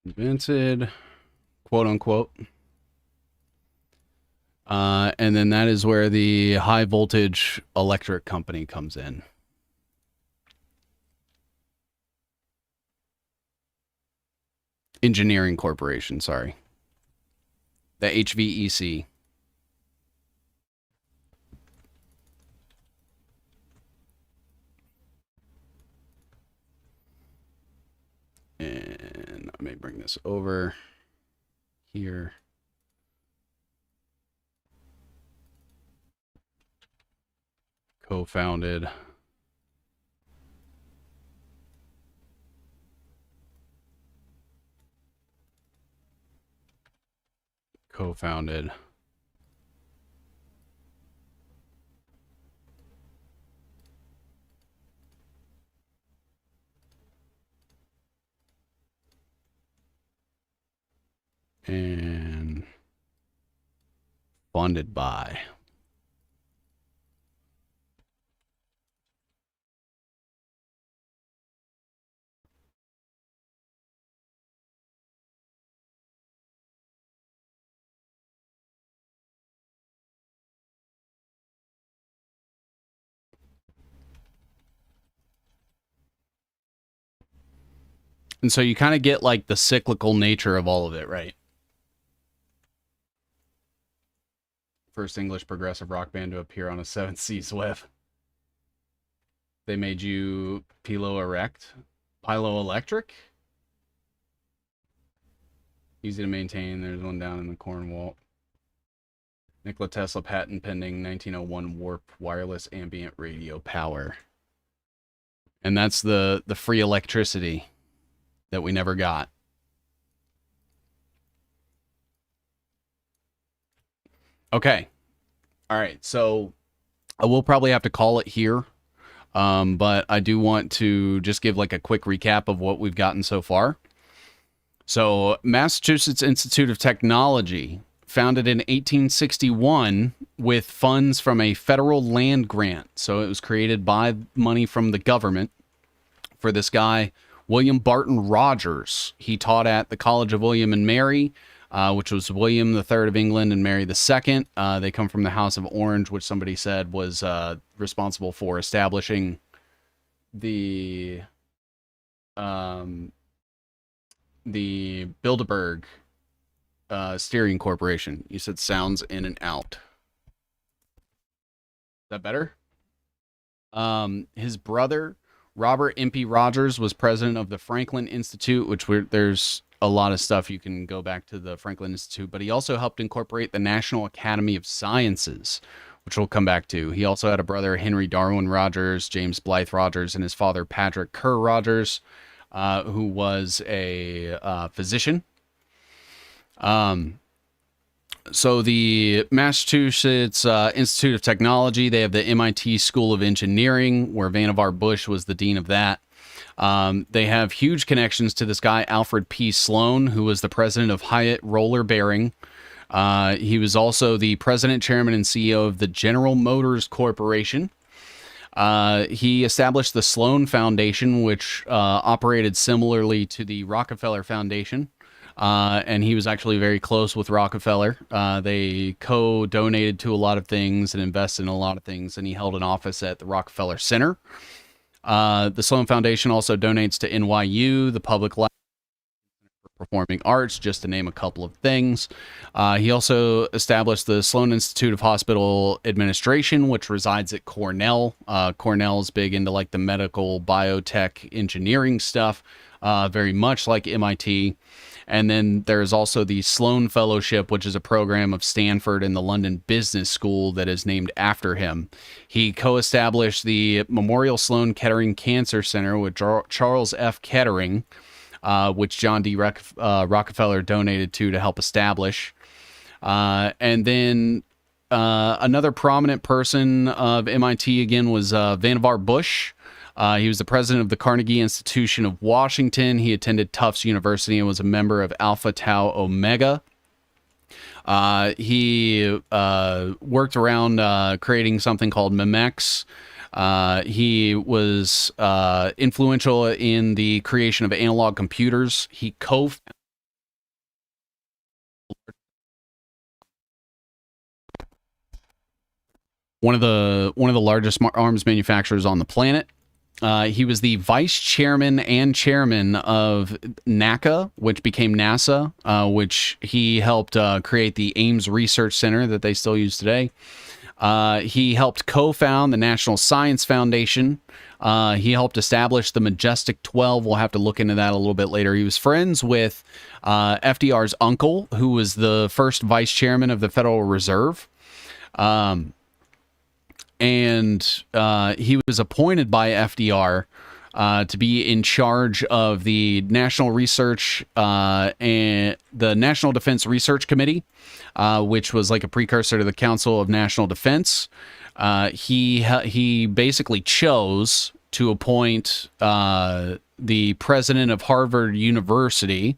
Speaker 1: Invented, quote unquote. And then that is where the high voltage electric company comes in. Engineering Corporation, sorry. The HVEC. And I may bring this over here. Co-founded. Co-founded. And funded by. And so you kind of get like the cyclical nature of all of it, right? First English progressive rock band to appear on a 7 Seas web. They made you Pilo Electric. Easy to maintain. There's one down in the Cornwall. Nikola Tesla patent pending 1901 warp wireless ambient radio power. And that's the free electricity that we never got. Okay. All right. So I will probably have to call it here. But I do want to just give like a quick recap of what we've gotten so far. So Massachusetts Institute of Technology, founded in 1861 with funds from a federal land grant. So it was created by money from the government for this guy, William Barton Rogers. He taught at the College of William and Mary, which was William III of England and Mary II. They come from the House of Orange, which somebody said was responsible for establishing the Bilderberg Steering Corporation. You said sounds in and out. Is that better? His brother, Robert Impey Rogers, was president of the Franklin Institute, which there's a lot of stuff you can go back to the Franklin Institute, but he also helped incorporate the National Academy of Sciences, which we'll come back to. He also had a brother, Henry Darwin Rogers, James Blythe Rogers, and his father, Patrick Kerr Rogers, who was a physician. So the Massachusetts Institute of Technology, they have the MIT School of Engineering, where Vannevar Bush was the dean of that. They have huge connections to this guy, Alfred P. Sloan, who was the president of Hyatt Roller Bearing. He was also the president, chairman, and CEO of the General Motors Corporation. He established the Sloan Foundation, which operated similarly to the Rockefeller Foundation. And he was actually very close with Rockefeller. They co-donated to a lot of things and invested in a lot of things, and he held an office at the Rockefeller Center. The Sloan Foundation also donates to NYU, the Public Library, Performing Arts, just to name a couple of things. He also established the Sloan Institute of Hospital Administration, which resides at Cornell. Cornell's big into like the medical, biotech, engineering stuff, very much like MIT. And then there's also the Sloan Fellowship, which is a program of Stanford and the London Business School that is named after him. He co-established the Memorial Sloan Kettering Cancer Center with Charles F. Kettering, which John D. Rockefeller donated to help establish. And then another prominent person of MIT, again, was Vannevar Bush. He was the president of the Carnegie Institution of Washington. He attended Tufts University and was a member of Alpha Tau Omega. He worked around creating something called Memex. He was influential in the creation of analog computers. He co-founded one of the largest arms manufacturers on the planet. He was the vice chairman and chairman of NACA, which became NASA, which he helped create the Ames Research Center that they still use today. He helped co-found the National Science Foundation. He helped establish the Majestic 12. We'll have to look into that a little bit later. He was friends with FDR's uncle, who was the first vice chairman of the Federal Reserve. And he was appointed by FDR to be in charge of the National Research and the National Defense Research Committee, which was like a precursor to the Council of National Defense. He basically chose to appoint the president of Harvard University,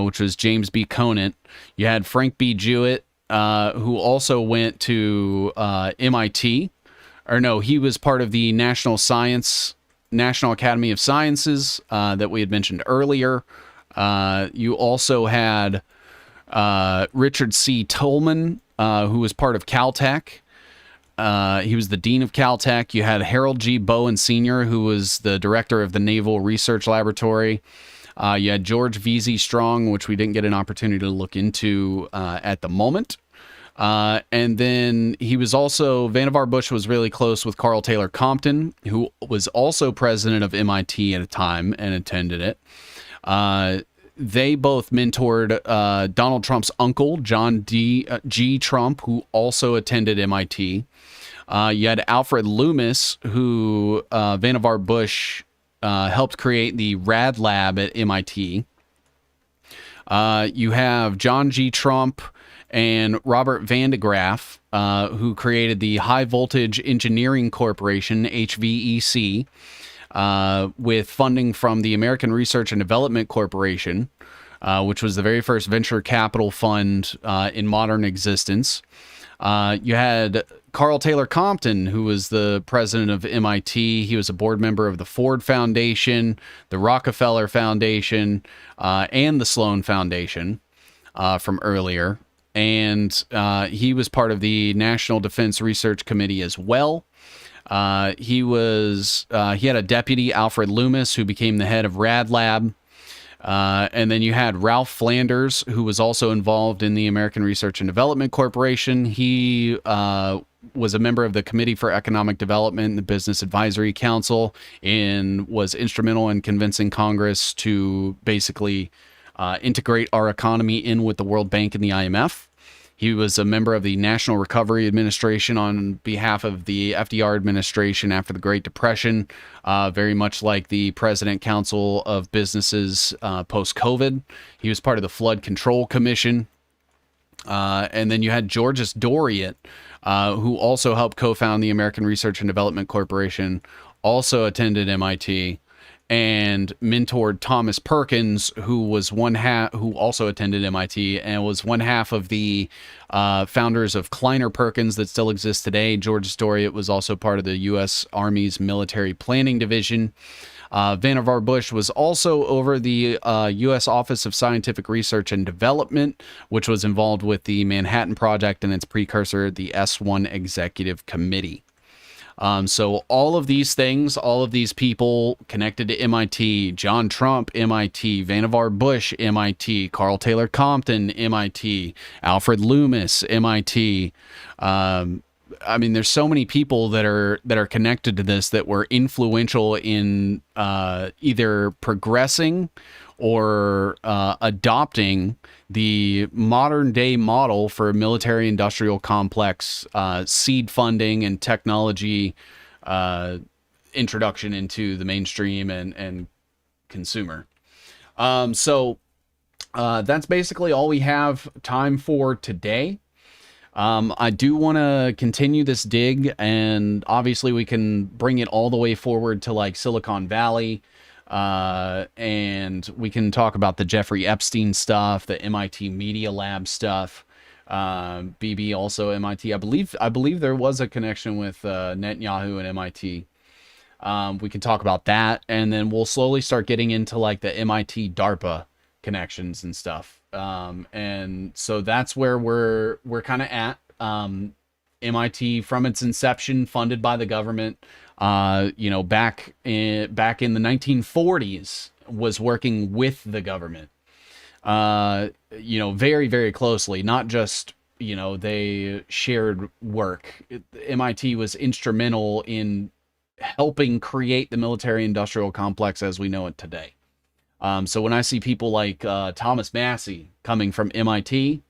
Speaker 1: which was James B. Conant. You had Frank B. Jewett, who also went to MIT. Or no, he was part of the National Academy of Sciences that we had mentioned earlier. You also had Richard C. Tolman, who was part of Caltech. He was the dean of Caltech. You had Harold G. Bowen Sr., who was the director of the Naval Research Laboratory. You had George V.Z. Strong, which we didn't get an opportunity to look into at the moment. And then he was also, Vannevar Bush was really close with Carl Taylor Compton, who was also president of MIT at a time and attended it. They both mentored Donald Trump's uncle, John G. Trump, who also attended MIT. You had Alfred Loomis, who Vannevar Bush helped create the Rad Lab at MIT. You have John G. Trump and Robert Van de Graaff, who created the High Voltage Engineering Corporation, HVEC, with funding from the American Research and Development Corporation, which was the very first venture capital fund in modern existence. You had Carl Taylor Compton, who was the president of MIT. He was a board member of the Ford Foundation, the Rockefeller Foundation, and the Sloan Foundation from earlier. And he was part of the National Defense Research Committee as well. He had a deputy, Alfred Loomis, who became the head of Rad Lab. And then you had Ralph Flanders, who was also involved in the American Research and Development Corporation. He was a member of the Committee for Economic Development and the Business Advisory Council, and was instrumental in convincing Congress to basically integrate our economy in with the World Bank and the IMF. He was a member of the National Recovery Administration on behalf of the FDR administration after the Great Depression, very much like the President Council of Businesses post-COVID. He was part of the Flood Control Commission. And then you had Georges Doriot, who also helped co-found the American Research and Development Corporation, also attended MIT. and mentored Thomas Perkins, who was who also attended MIT and was one half of the founders of Kleiner Perkins that still exists today. George Doriot was also part of the U.S. Army's Military Planning Division. Vannevar Bush was also over the U.S. Office of Scientific Research and Development, which was involved with the Manhattan Project and its precursor, the S1 Executive Committee. So all of these things, all of these people connected to MIT, John Trump, MIT, Vannevar Bush, MIT, Carl Taylor Compton, MIT, Alfred Loomis, MIT. I mean, there's so many people that are connected to this that were influential in either progressing or adopting the modern day model for military industrial complex seed funding and technology introduction into the mainstream and consumer. So that's basically all we have time for today. I do want to continue this dig, and obviously we can bring it all the way forward to like Silicon Valley, and we can talk about the Jeffrey Epstein stuff, the MIT Media Lab stuff, BB also MIT. I believe there was a connection with Netanyahu and MIT. We can talk about that, and then we'll slowly start getting into like the MIT DARPA connections and stuff. And so that's where we're kind of at. MIT from its inception, funded by the government, back in the 1940s, was working with the government, very, very closely. Not just, they shared work. MIT was instrumental in helping create the military industrial complex as we know it today. So when I see people like Thomas Massie coming from MIT,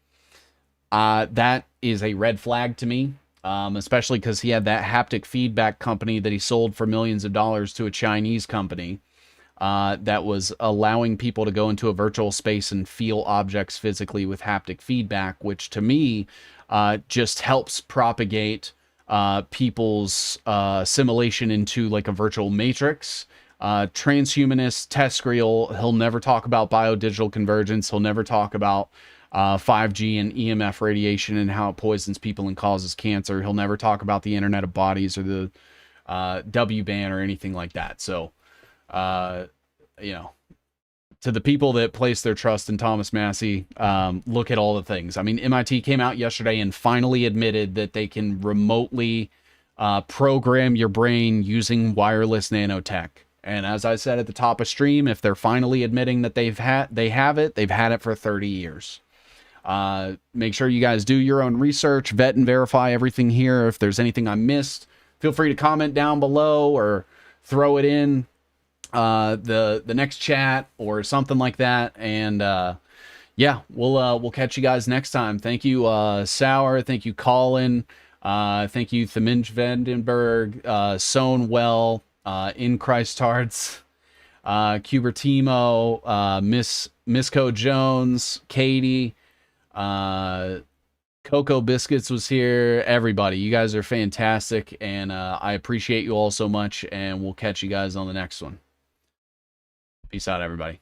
Speaker 1: that is a red flag to me, especially because he had that haptic feedback company that he sold for millions of dollars to a Chinese company that was allowing people to go into a virtual space and feel objects physically with haptic feedback, which to me just helps propagate people's assimilation into like a virtual matrix. Transhumanist TESCREAL, he'll never talk about biodigital convergence. He'll never talk about 5G and EMF radiation and how it poisons people and causes cancer. He'll never talk about the Internet of Bodies or the W-band or anything like that. So, to the people that place their trust in Thomas Massie, look at all the things. I mean, MIT came out yesterday and finally admitted that they can remotely program your brain using wireless nanotech. And as I said at the top of stream, if they're finally admitting that they've had it for 30 years. Make sure you guys do your own research, vet and verify everything here. If there's anything I missed, feel free to comment down below or throw it in the next chat or something like that. And we'll catch you guys next time. Thank you, Sour. Thank you, Colin. Thank you, Theminj Vandenberg, Sonewell, In Christ Hearts, Cubertimo, Misco Jones, Katie, Cocoa Biscuits was here. Everybody, you guys are fantastic, and I appreciate you all so much, and we'll catch you guys on the next one. Peace out, everybody.